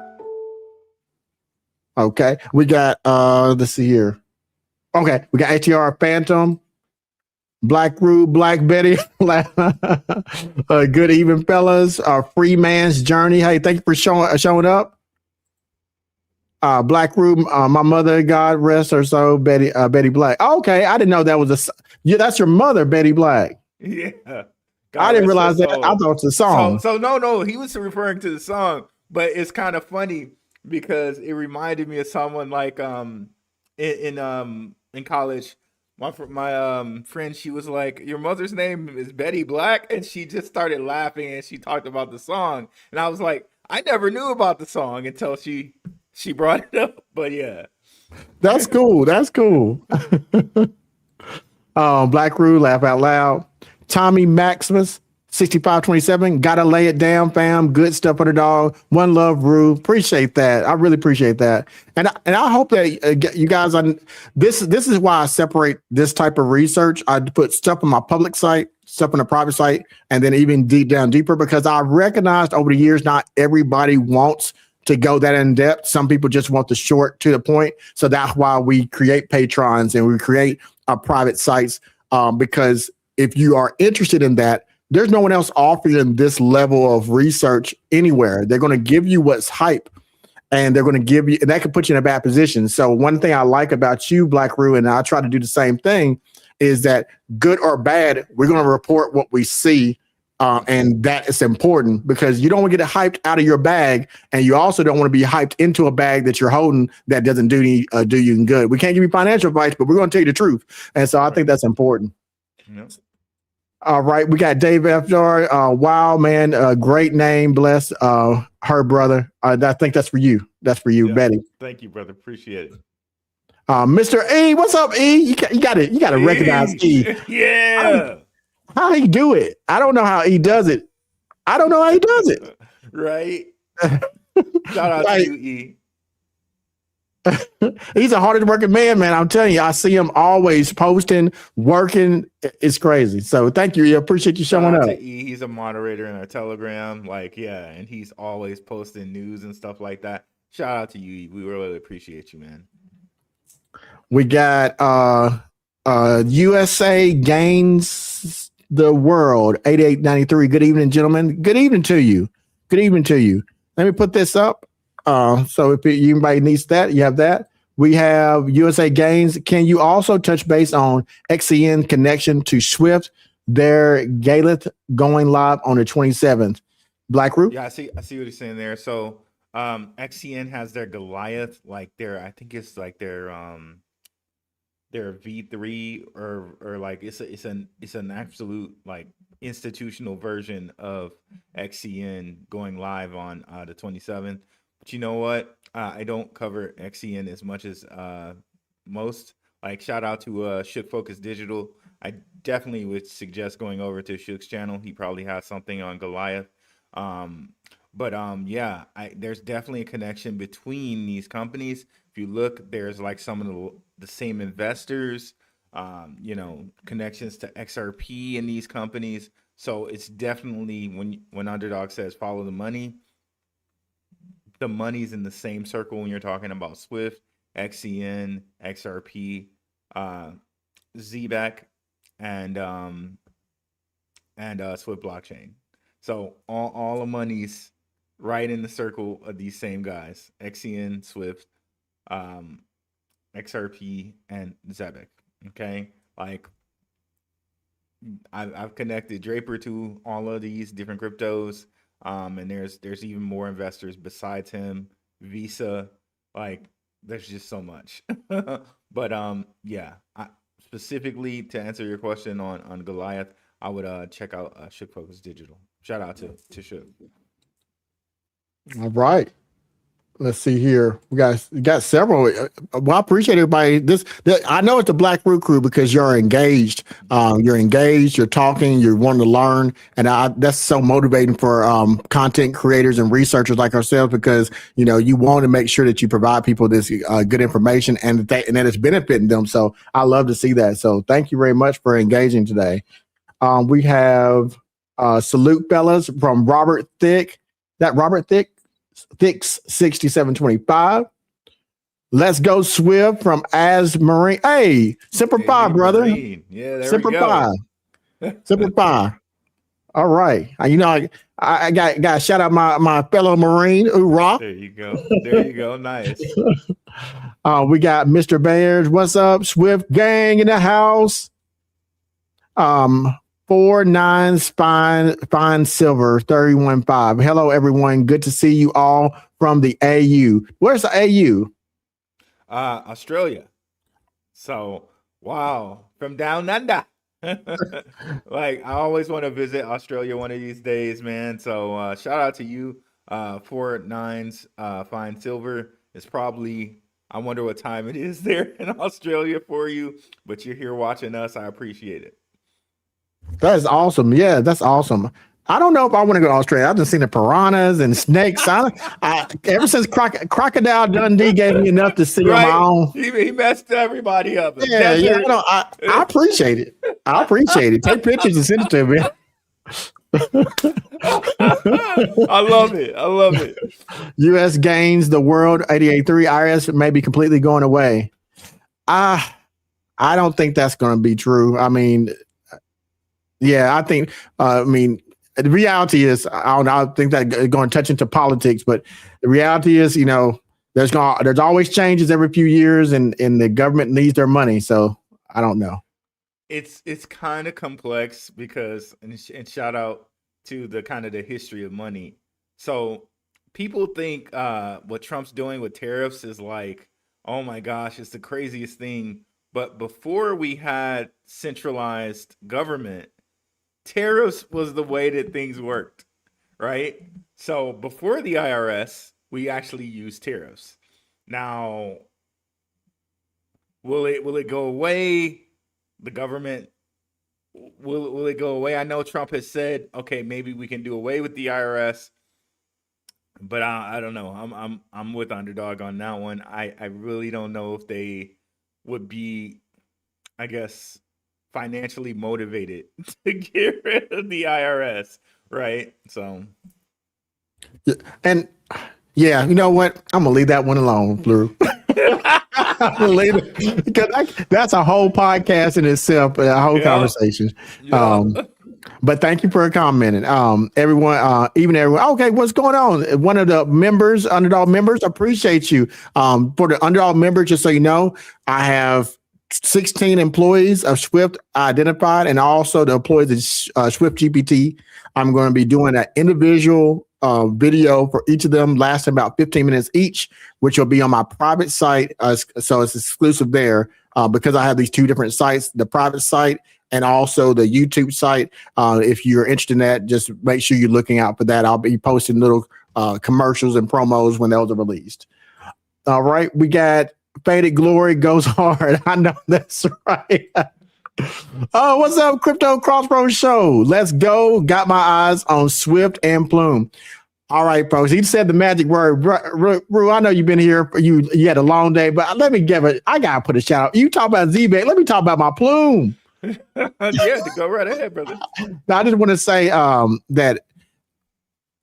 Okay. We got, let's see here. Okay. We got HTR Phantom. Blackrue, Black Betty, good evening, fellas. Free Man's Journey. Hey, thank you for showing up. Blackrue, my mother, God rest her soul, Betty Black. Oh, okay, I didn't know that was that's your mother, Betty Black. Yeah, I didn't realize that. I thought it's a song. So no, he was referring to the song, but it's kind of funny because it reminded me of someone like in college. My friend, she was like, your mother's name is Betty Black, and she just started laughing and she talked about the song, and I was like, I never knew about the song until she brought it up. But yeah, that's cool. That's cool. Blackrue, laugh out loud. Tommy Maximus, 6527. Gotta lay it down, fam. Good stuff, Underdog. One love, Rue. Appreciate that. I really appreciate that. And I hope that you guys this is why I separate this type of research. I put stuff on my public site, stuff on the private site, and then even deeper, because I recognized over the years not everybody wants to go that in depth. Some people just want the short to the point. So that's why we create patrons and we create private sites, because if you are interested in that, there's no one else offering this level of research anywhere. They're going to give you what's hype, and they're going to give you, and that could put you in a bad position. So one thing I like about you, Blackrue, and I try to do the same thing, is that good or bad, we're going to report what we see. And that is important, because you don't want to get it hyped out of your bag, and you also don't want to be hyped into a bag that you're holding that doesn't do you any good. We can't give you financial advice, but we're going to tell you the truth. And so I think that's important. Yep. All right, we got Dave FDR. Wow, man, great name. Bless her brother. I think that's for you. That's for you, yeah. Betty. Thank you, brother. Appreciate it. Mr. E, what's up, E? You got to recognize E. Yeah. How he do it? I don't know how he does it. I don't know how he does it. Right. Shout out to you, E. He's a hardest working man, man. I'm telling you, I see him always posting, working. It's crazy. So thank you. I appreciate you showing up. E. He's a moderator in our Telegram. And he's always posting news and stuff like that. Shout out to you, E. We really appreciate you, man. We got USA Gains the World, 8893. Good evening, gentlemen. Good evening to you. Good evening to you. Let me put this up. So if anybody needs that, you have that. We have USA Gains. Can you also touch base on XCN connection to SWFT? Their Galeth going live on the 27th. Blackrue? Yeah, I see what you're saying there. So XCN has their Goliath, like I think it's like their V3 or like it's an absolute like institutional version of XCN going live on the 27th. But you know what? I don't cover XCN as much as most. Like, shout out to Shook Focus Digital. I definitely would suggest going over to Shook's channel. He probably has something on Goliath. Yeah, there's definitely a connection between these companies. If you look, there's like some of the same investors, connections to XRP in these companies. So it's definitely, when Underdog says follow the money's in the same circle when you're talking about SWFT, XCN, XRP. Zebec, and Swift blockchain. So all the money's right in the circle of these same guys: XCN, Swift, XRP, and Zebec. Okay, like I've connected Draper to all of these different cryptos, and there's even more investors besides him. Visa, like there's just so much. But yeah, specifically to answer your question on Goliath, I would check out Shook Focus Digital. Shout out to Shook. All right. Let's see here. We got several. Well, I appreciate everybody. I know it's the Blackrue crew because you're engaged. You're talking, you're wanting to learn. And that's so motivating for content creators and researchers like ourselves, because, you want to make sure that you provide people this good information and that it's benefiting them. So I love to see that. So thank you very much for engaging today. We have salute fellas from Robert Thick. That Robert Thick's 6725. Let's go Swift from As Marine. Hey, Semper Fi, brother. Marine. Yeah, there Semper we go. Semper Fi. All right. I got shout out my fellow Marine. Hoorah. There you go. There you go. Nice. We got Mr. Bears. What's up? Swift gang in the house. 49 fine silver 315. Hello everyone, good to see you all from the AU. Where's the AU? Australia. So wow, from down under. Like I always want to visit Australia one of these days, man. So shout out to you. 49's fine silver. It's probably, I wonder what time it is there in Australia for you, but you're here watching us. I appreciate it. That is awesome. Yeah, that's awesome. I don't know if I want to go to Australia. I've just seen the piranhas and snakes. Ever since Crocodile Dundee gave me enough to see on my own. He messed everybody up. Yeah, I appreciate it. I appreciate it. Take pictures and send it to me. I love it. U.S. gains the world 88.3. IRS may be completely going away. I don't think that's going to be true. I mean, yeah, I think, the reality is, I think that going to touch into politics, but the reality is, there's always changes every few years and the government needs their money. So I don't know. It's kind of complex because, and shout out to the kind of the history of money. So people think what Trump's doing with tariffs is like, oh my gosh, it's the craziest thing. But before we had centralized government, tariffs was the way that things worked, right? So before the IRS, we actually used tariffs. Now, will it go away? The government, will it go away? I know Trump has said, okay, maybe we can do away with the IRS, but I don't know. I'm with Underdog on that one. I really don't know if they would be, I guess, financially motivated to get rid of the IRS, right? So, and yeah, you know what? I'm gonna leave that one alone, Blue. I'm gonna leave it because that's a whole podcast in itself, a whole conversation. Yeah. But thank you for commenting. Everyone, even everyone. Okay, what's going on? One of the members, Underdog members, appreciate you. For the Underdog members, just so you know, I have 16 employees of Swift identified, and also the employees of Swift GPT. I'm going to be doing an individual video for each of them, lasting about 15 minutes each, which will be on my private site. So it's exclusive there because I have these two different sites, the private site and also the YouTube site. If you're interested in that, just make sure you're looking out for that. I'll be posting little commercials and promos when those are released. All right, we got Faded Glory goes hard. I know that's right. Oh, what's up, Crypto Crossroads Show? Let's go. Got my eyes on Swift and Plume. All right, folks. He said the magic word. Rue, I know you've been here. You had a long day, but let me give it. I gotta put a shout out. You talk about Zebec. Let me talk about my Plume. Yeah, go right ahead, brother. I just want to say that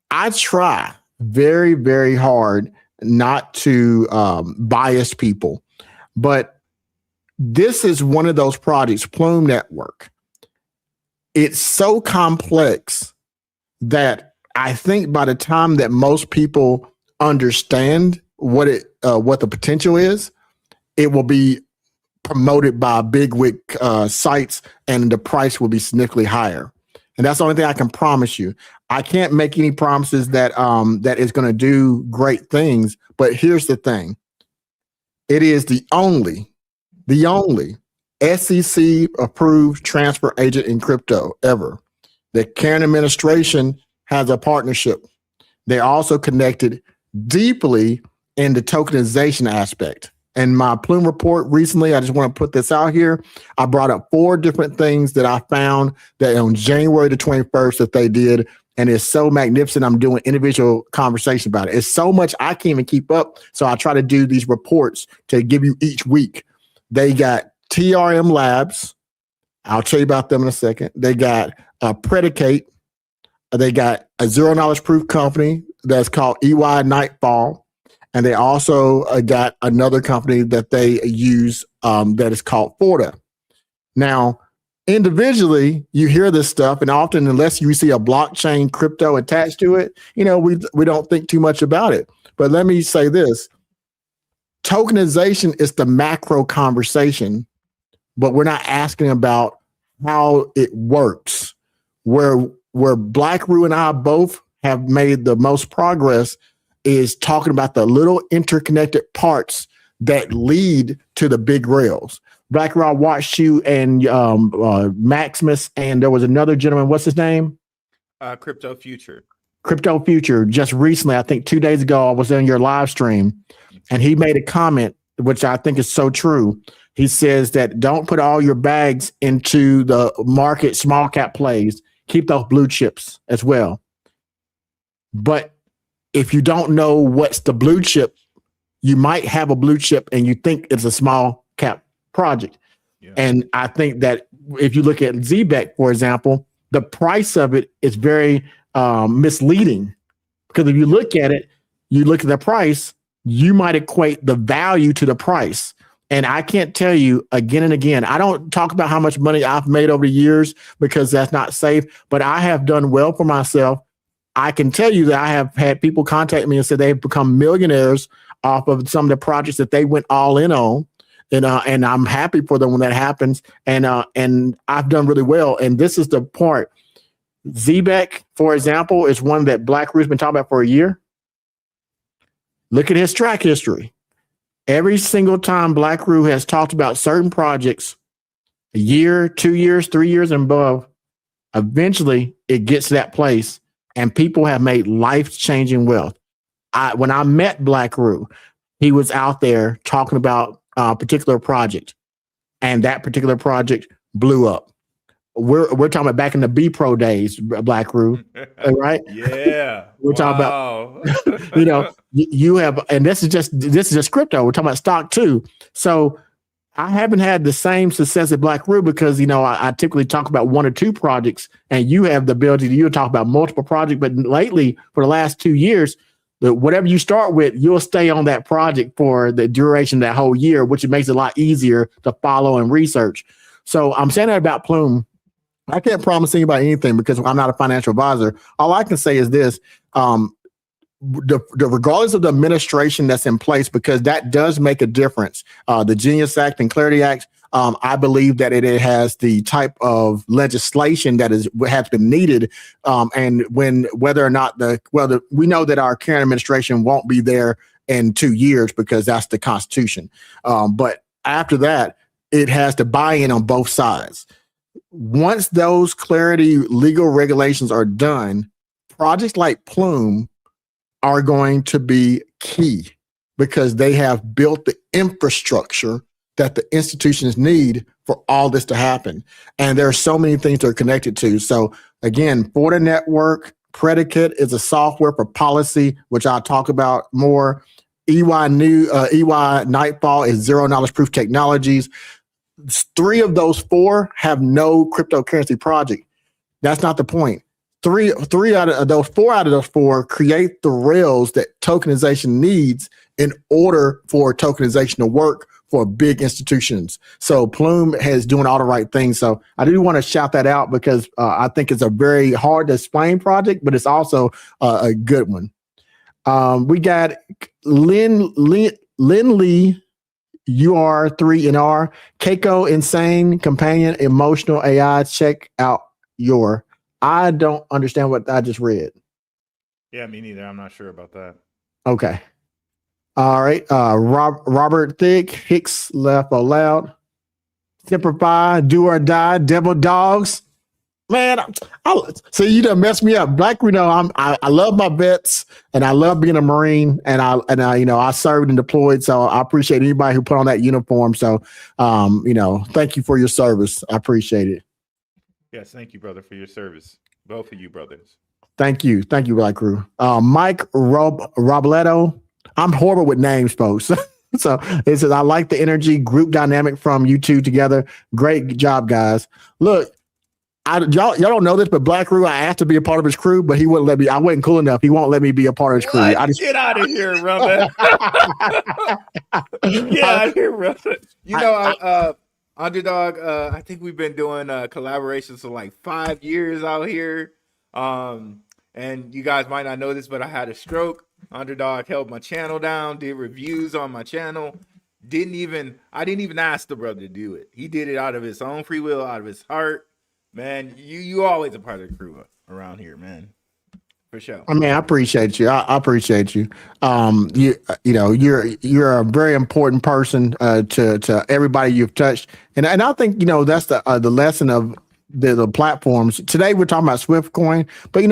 I try very, very hard not to bias people, but This is one of those projects, Plume Network. It's so complex that I think by the time that most people understand what the potential is, it will be promoted by bigwig sites, and the price will be significantly higher. And that's the only thing I can promise you. I can't make any promises that that is going to do great things. But here's the thing: it is the only SEC approved transfer agent in crypto ever. The Karen administration has a partnership. They're also connected deeply in the tokenization aspect. In my Plume report recently, I just want to put this out here. I brought up 4 different things that I found that on January the 21st that they did. And it's so magnificent. I'm doing individual conversation about it. It's so much I can't even keep up. So I try to do these reports to give you each week. They got TRM Labs. I'll tell you about them in a second. They got a Predicate. They got a $0 proof company that's called EY Nightfall. And they also got another company that they use that is called Forta. Now, individually, you hear this stuff, and often, unless you see a blockchain crypto attached to it, we don't think too much about it. But let me say this: tokenization is the macro conversation, but we're not asking about how it works. Where Blackrue and I both have made the most progress is talking about the little interconnected parts that lead to the big rails. Blackrue, I watched you and Maximus, and there was another gentleman. What's his name? Crypto Future. Crypto Future. Just recently, I think 2 days ago, I was in your live stream, and he made a comment, which I think is so true. He says that don't put all your bags into the market small cap plays. Keep those blue chips as well. But if you don't know what's the blue chip, you might have a blue chip and you think it's a small cap project. Yeah. And I think that if you look at Zebec, for example, the price of it is very misleading, because if you look at it, you look at the price, you might equate the value to the price. And I can't tell you again and again, I don't talk about how much money I've made over the years because that's not safe, but I have done well for myself. I can tell you that I have had people contact me and said they've become millionaires off of some of the projects that they went all in on. And I'm happy for them when that happens. And I've done really well. And this is the part. Zebec, for example, is one that Blackrue's been talking about for a year. Look at his track history. Every single time Blackrue has talked about certain projects, a year, 2 years, 3 years and above, eventually it gets to that place and people have made life-changing wealth. When I met Blackrue, he was out there talking about a particular project, and that particular project blew up. We're talking about back in the B Pro days, Blackrue, right? Yeah. We're talking about, you have, and this is just crypto. We're talking about stock too. So I haven't had the same success at Blackrue because, I typically talk about 1 or 2 projects, and you have the ability to talk about multiple projects. But lately, for the last 2 years, whatever you start with, you'll stay on that project for the duration of that whole year, which makes it a lot easier to follow and research. So I'm saying that about Plume. I can't promise anybody anything because I'm not a financial advisor. All I can say is this, regardless of the administration that's in place, because that does make a difference. The Genius Act and Clarity Act, I believe that it has the type of legislation that has been needed. And whether or not we know that our current administration won't be there in 2 years because that's the Constitution. But after that, it has to buy in on both sides. Once those clarity legal regulations are done, projects like Plume are going to be key because they have built the infrastructure that the institutions need for all this to happen. And there are so many things they're connected to. So again, Forta Network, Predicate is a software for policy, which I'll talk about more. EY Nightfall is $0 proof technologies. 3 of those 4 have no cryptocurrency project. That's not the point. 4 out of those 4 create the rails that tokenization needs in order for tokenization to work for big institutions. So Plume is doing all the right things. So I do want to shout that out because I think it's a very hard to explain project, but it's also a good one. We got Lynn Lee, UR3NR, Keiko Insane Companion Emotional AI. Check out your. I don't understand what I just read. Yeah, me neither. I'm not sure about that. Okay. All right. Robert Thick, Hicks Laugh Out Loud, Simplify, Do or Die, Devil Dogs. Man, so you done messed me up. Blackrue, I love my vets and I love being a Marine and I served and deployed. So I appreciate anybody who put on that uniform. So, thank you for your service. I appreciate it. Yes, thank you, brother, for your service. Both of you brothers. Thank you, Blackrue. Mike Robledo. I'm horrible with names, folks. So it says, I like the energy group dynamic from you two together. Great job, guys. Look, y'all don't know this, but Blackrue, I asked to be a part of his crew, but he wouldn't let me. I wasn't cool enough. He won't let me be a part of his crew. Get out of here, brother. Get out of here, brother. Underdog, I think we've been doing collaborations for like 5 years out here. And you guys might not know this, but I had a stroke. Underdog held my channel down, did reviews on my channel. I didn't even ask the brother to do it. He did it out of his own free will, out of his heart. Man, you always a part of the crew around here, man. For sure. I mean, I appreciate you. I appreciate you. You're a very important person to everybody you've touched, and I think that's the lesson of the platforms. Today we're talking about SWFTCOIN, but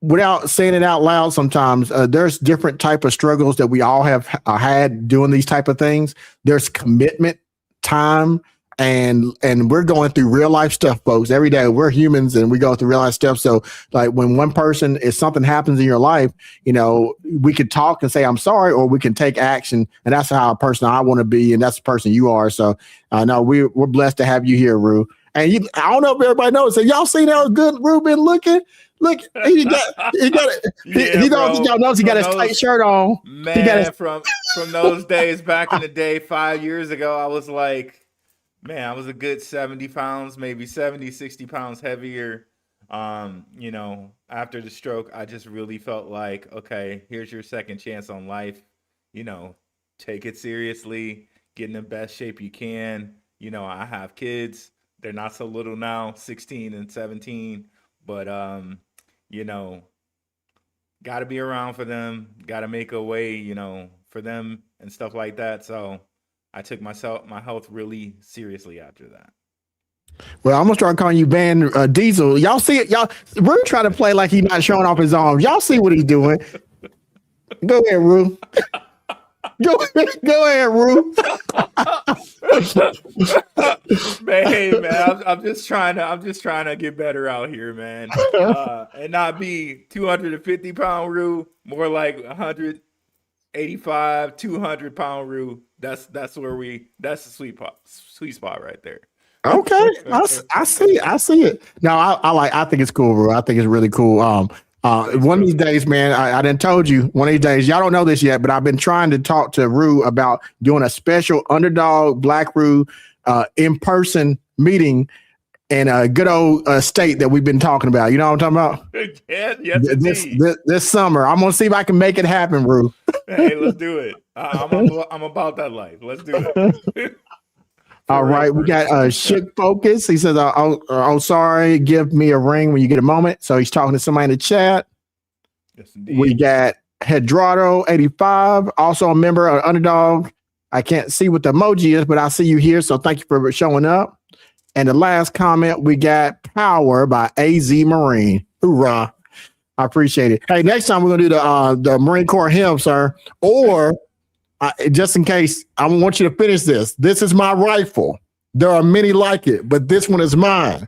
without saying it out loud, sometimes there's different type of struggles that we all have had doing these type of things. There's commitment, time. And we're going through real life stuff, folks. Every day we're humans and we go through real life stuff. So like when one person, if something happens in your life, we could talk and say, I'm sorry, or we can take action. And that's how a person I want to be. And that's the person you are. So no, we're blessed to have you here, Rue. And I don't know if everybody knows. So y'all seen how good Rue been looking? Look, he got y'all knows he got his tight shirt on. Man, from those days back in the day, 5 years ago, I was like, man, I was a good 70 pounds, maybe 70, 60 pounds heavier. After the stroke, I just really felt like, okay, here's your second chance on life. Take it seriously, get in the best shape you can. I have kids. They're not so little now, 16 and 17. But, got to be around for them. Got to make a way, for them and stuff like that. So I took my health really seriously after that. Well, I'm gonna start calling you Van Diesel. Y'all see it? Rue trying to play like he's not showing off his arms. Y'all see what he's doing? Go ahead, Rue. Go ahead, Rue. man, I'm just trying to get better out here, man, and not be 250-pound Rue, more like 185, 200-pound Rue. That's the sweet spot right there. Okay, I see it. No, I think it's cool, Rue. I think it's really cool. One of these days, man, I done told you, one of these days, y'all don't know this yet, but I've been trying to talk to Rue about doing a special Underdog Blackrue in-person meeting in a good old state that we've been talking about. You know what I'm talking about? Yes, this summer. I'm going to see if I can make it happen, Rue. Hey, let's do it. I'm about that life. Let's do it. All right, we got Shook Focus. He says, "Oh, sorry. Give me a ring when you get a moment." So he's talking to somebody in the chat. Yes, indeed. We got Hedrado85, also a member of Underdog. I can't see what the emoji is, but I see you here. So thank you for showing up. And the last comment, we got Power by AZ Marine. Hoorah! I appreciate it. Hey, next time we're gonna do the Marine Corps hymn, sir, or. Just in case, I want you to finish this. This is my rifle. There are many like it, but this one is mine.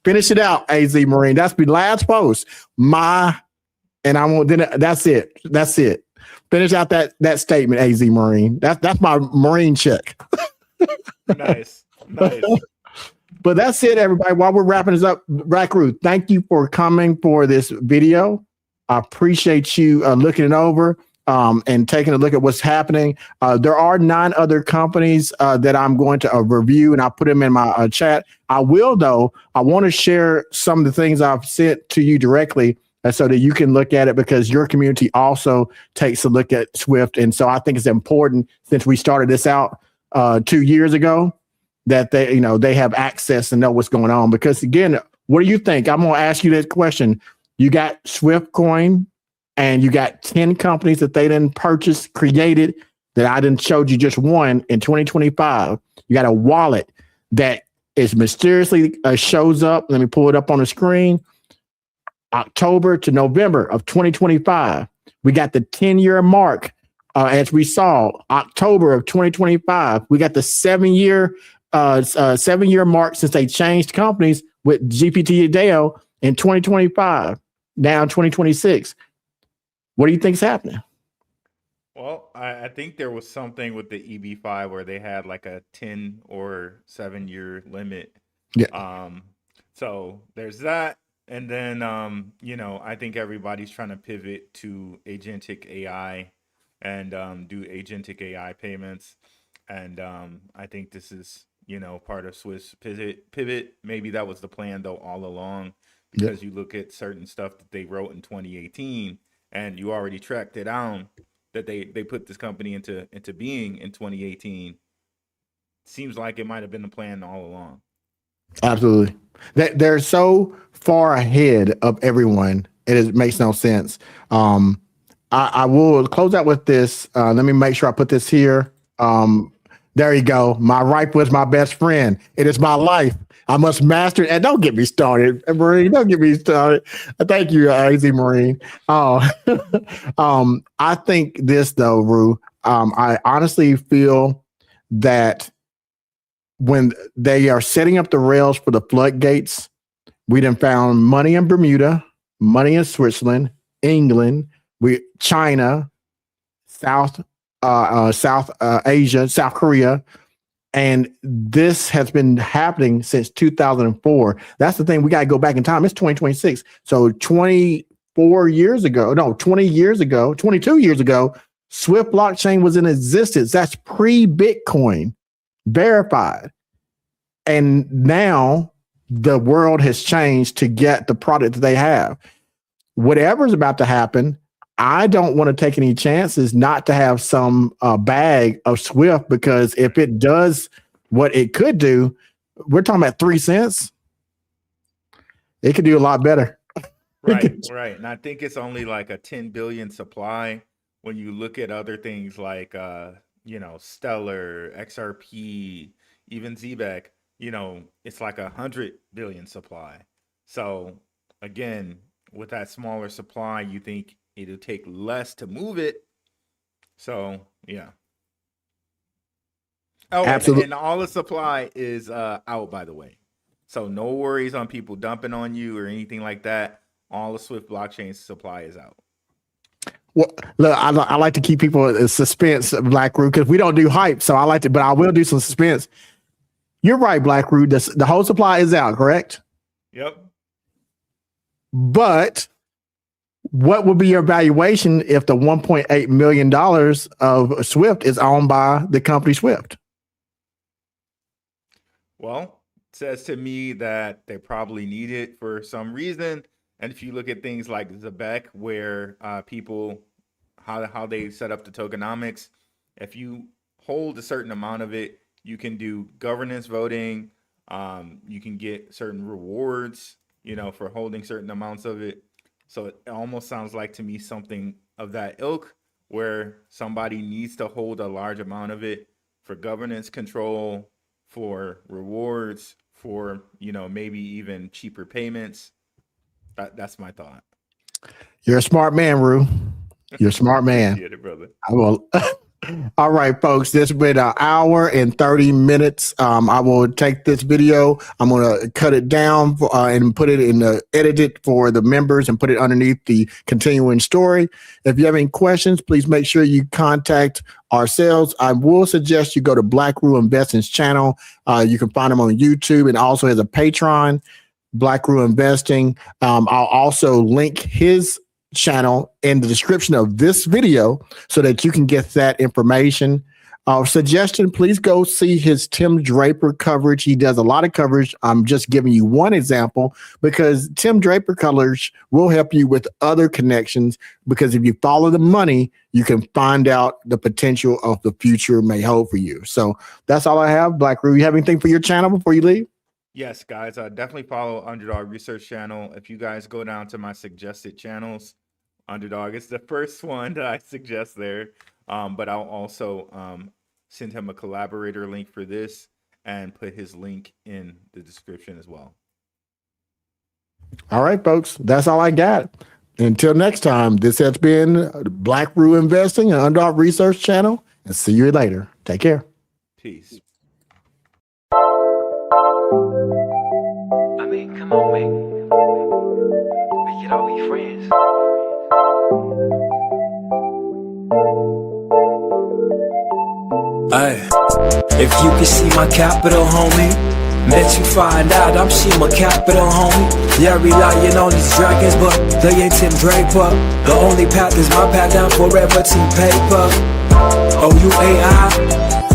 Finish it out, AZ Marine. That's the last post. That's it. That's it. Finish out that statement, AZ Marine. That's my Marine check. Nice. But that's it, everybody. While we're wrapping this up, Blackrue, thank you for coming for this video. I appreciate you looking it over. and taking a look at what's happening. There are 9 other companies that I'm going to review, and I'll put them in my chat. I want to share some of the things I've sent to you directly so that you can look at it, because your community also takes a look at SWIFT. And so I think it's important, since we started this out 2 years ago, that they have access and know what's going on. Because again, what do you think? I'm going to ask you this question. You got SWFTCOIN, and you got 10 companies that they didn't purchase, created, that I didn't showed you just one in 2025. You got a wallet that is mysteriously shows up. Let me pull it up on the screen. October to November of 2025. We got the 10-year mark. As we saw, October of 2025. We got the 7-year mark since they changed companies with GPT DAO in 2025. Now 2026. What do you think's happening? Well, I think there was something with the EB5 where they had like a 10 or 7-year limit. Yeah. So there's that. And then, I think everybody's trying to pivot to agentic AI and do agentic AI payments. And I think this is, part of Swiss pivot. Maybe that was the plan, though, all along, because you look at certain stuff that they wrote in 2018, and you already tracked it down that they put this company into being in 2018. Seems like it might have been the plan all along. Absolutely. They're so far ahead of everyone. It makes no sense. I will close out with this. Let me make sure I put this here. There you go. My right was my best friend. It is my life. I must master it. And don't get me started, Marine. Don't get me started. Thank you, Easy Marine. I think this, though, Rue, I honestly feel that when they are setting up the rails for the floodgates, we done found money in Bermuda, money in Switzerland, England, China, South Asia, South Korea. And this has been happening since 2004. That's the thing. We got to go back in time. It's 2026. So 22 years ago, Swift blockchain was in existence. That's pre-Bitcoin, verified. And now the world has changed to get the product that they have. Whatever's about to happen, I don't want to take any chances not to have some bag of Swift, because if it does what it could do, we're talking about 3 cents. It could do a lot better. Right. And I think it's only like a 10 billion supply. When you look at other things like, Stellar, XRP, even Zebec, it's like 100 billion supply. So again, with that smaller supply, you think it'll take less to move it. So yeah. Oh, absolutely. And all the supply is out, by the way. So no worries on people dumping on you or anything like that. All the Swift blockchain supply is out. Well, look, I like to keep people in suspense, Blackrue, because we don't do hype. So but I will do some suspense. You're right, Blackrue. The whole supply is out, correct? Yep. But what would be your valuation if the $1.8 million of Swift is owned by the company Swift? Well, it says to me that they probably need it for some reason. And if you look at things like Zebec, where people, how they set up the tokenomics, if you hold a certain amount of it, you can do governance voting. You can get certain rewards, for holding certain amounts of it. So it almost sounds like to me something of that ilk, where somebody needs to hold a large amount of it for governance control, for rewards, for, maybe even cheaper payments. That's my thought. You're a smart man, Rue. You're a smart man. Appreciate it, brother. I will. All right, folks, this has been an hour and 30 minutes. I will take this video. I'm going to cut it down and put it edit it for the members and put it underneath the continuing story. If you have any questions, please make sure you contact ourselves. I will suggest you go to Blackrue Investing's channel. You can find him on YouTube and also has a Patreon, Blackrue Investing. I'll also link his channel in the description of this video so that you can get that information. Suggestion, please go see his Tim Draper coverage. He does a lot of coverage. I'm just giving you one example because Tim Draper coverage will help you with other connections, because if you follow the money, you can find out the potential of the future may hold for you. So that's all I have. Blackrue, you have anything for your channel before you leave? Yes, guys, definitely follow Underdog Research Channel. If you guys go down to my suggested channels, Underdog is the first one that I suggest there. But I'll also send him a collaborator link for this and put his link in the description as well. All right, folks, that's all I got. Until next time, this has been Blackrue Investing and Underdog Research Channel, and see you later. Take care. Peace. I mean, come on, man. We could all be friends. Ay, if you can see my capital, homie, let you find out I'm see my capital, homie. Yeah, relying on these dragons, but they ain't Tim Draper. The only path is my path down forever, team paper. OUAI,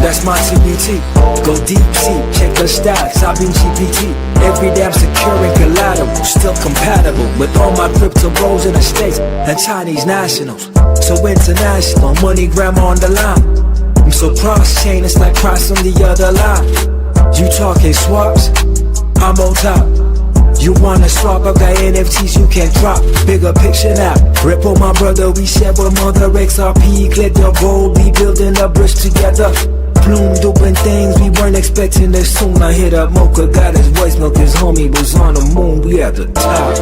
that's my TBT. Go deep sea, check the stacks, I've been GPT. Every damn secure and collateral, still compatible with all my crypto bros in the States and Chinese nationals. So international, MoneyGram on the line. I'm so cross-chain, it's like cross on the other line. You talking swaps, I'm on top. You wanna swap, I've got NFTs you can drop. Bigger picture now, Ripple my brother, we share with mother XRP. Glitter gold, we building a bridge together. Bloom doing things we weren't expecting this soon. I hit up Mocha, got his voice, milk his homie was on the moon, we at the top.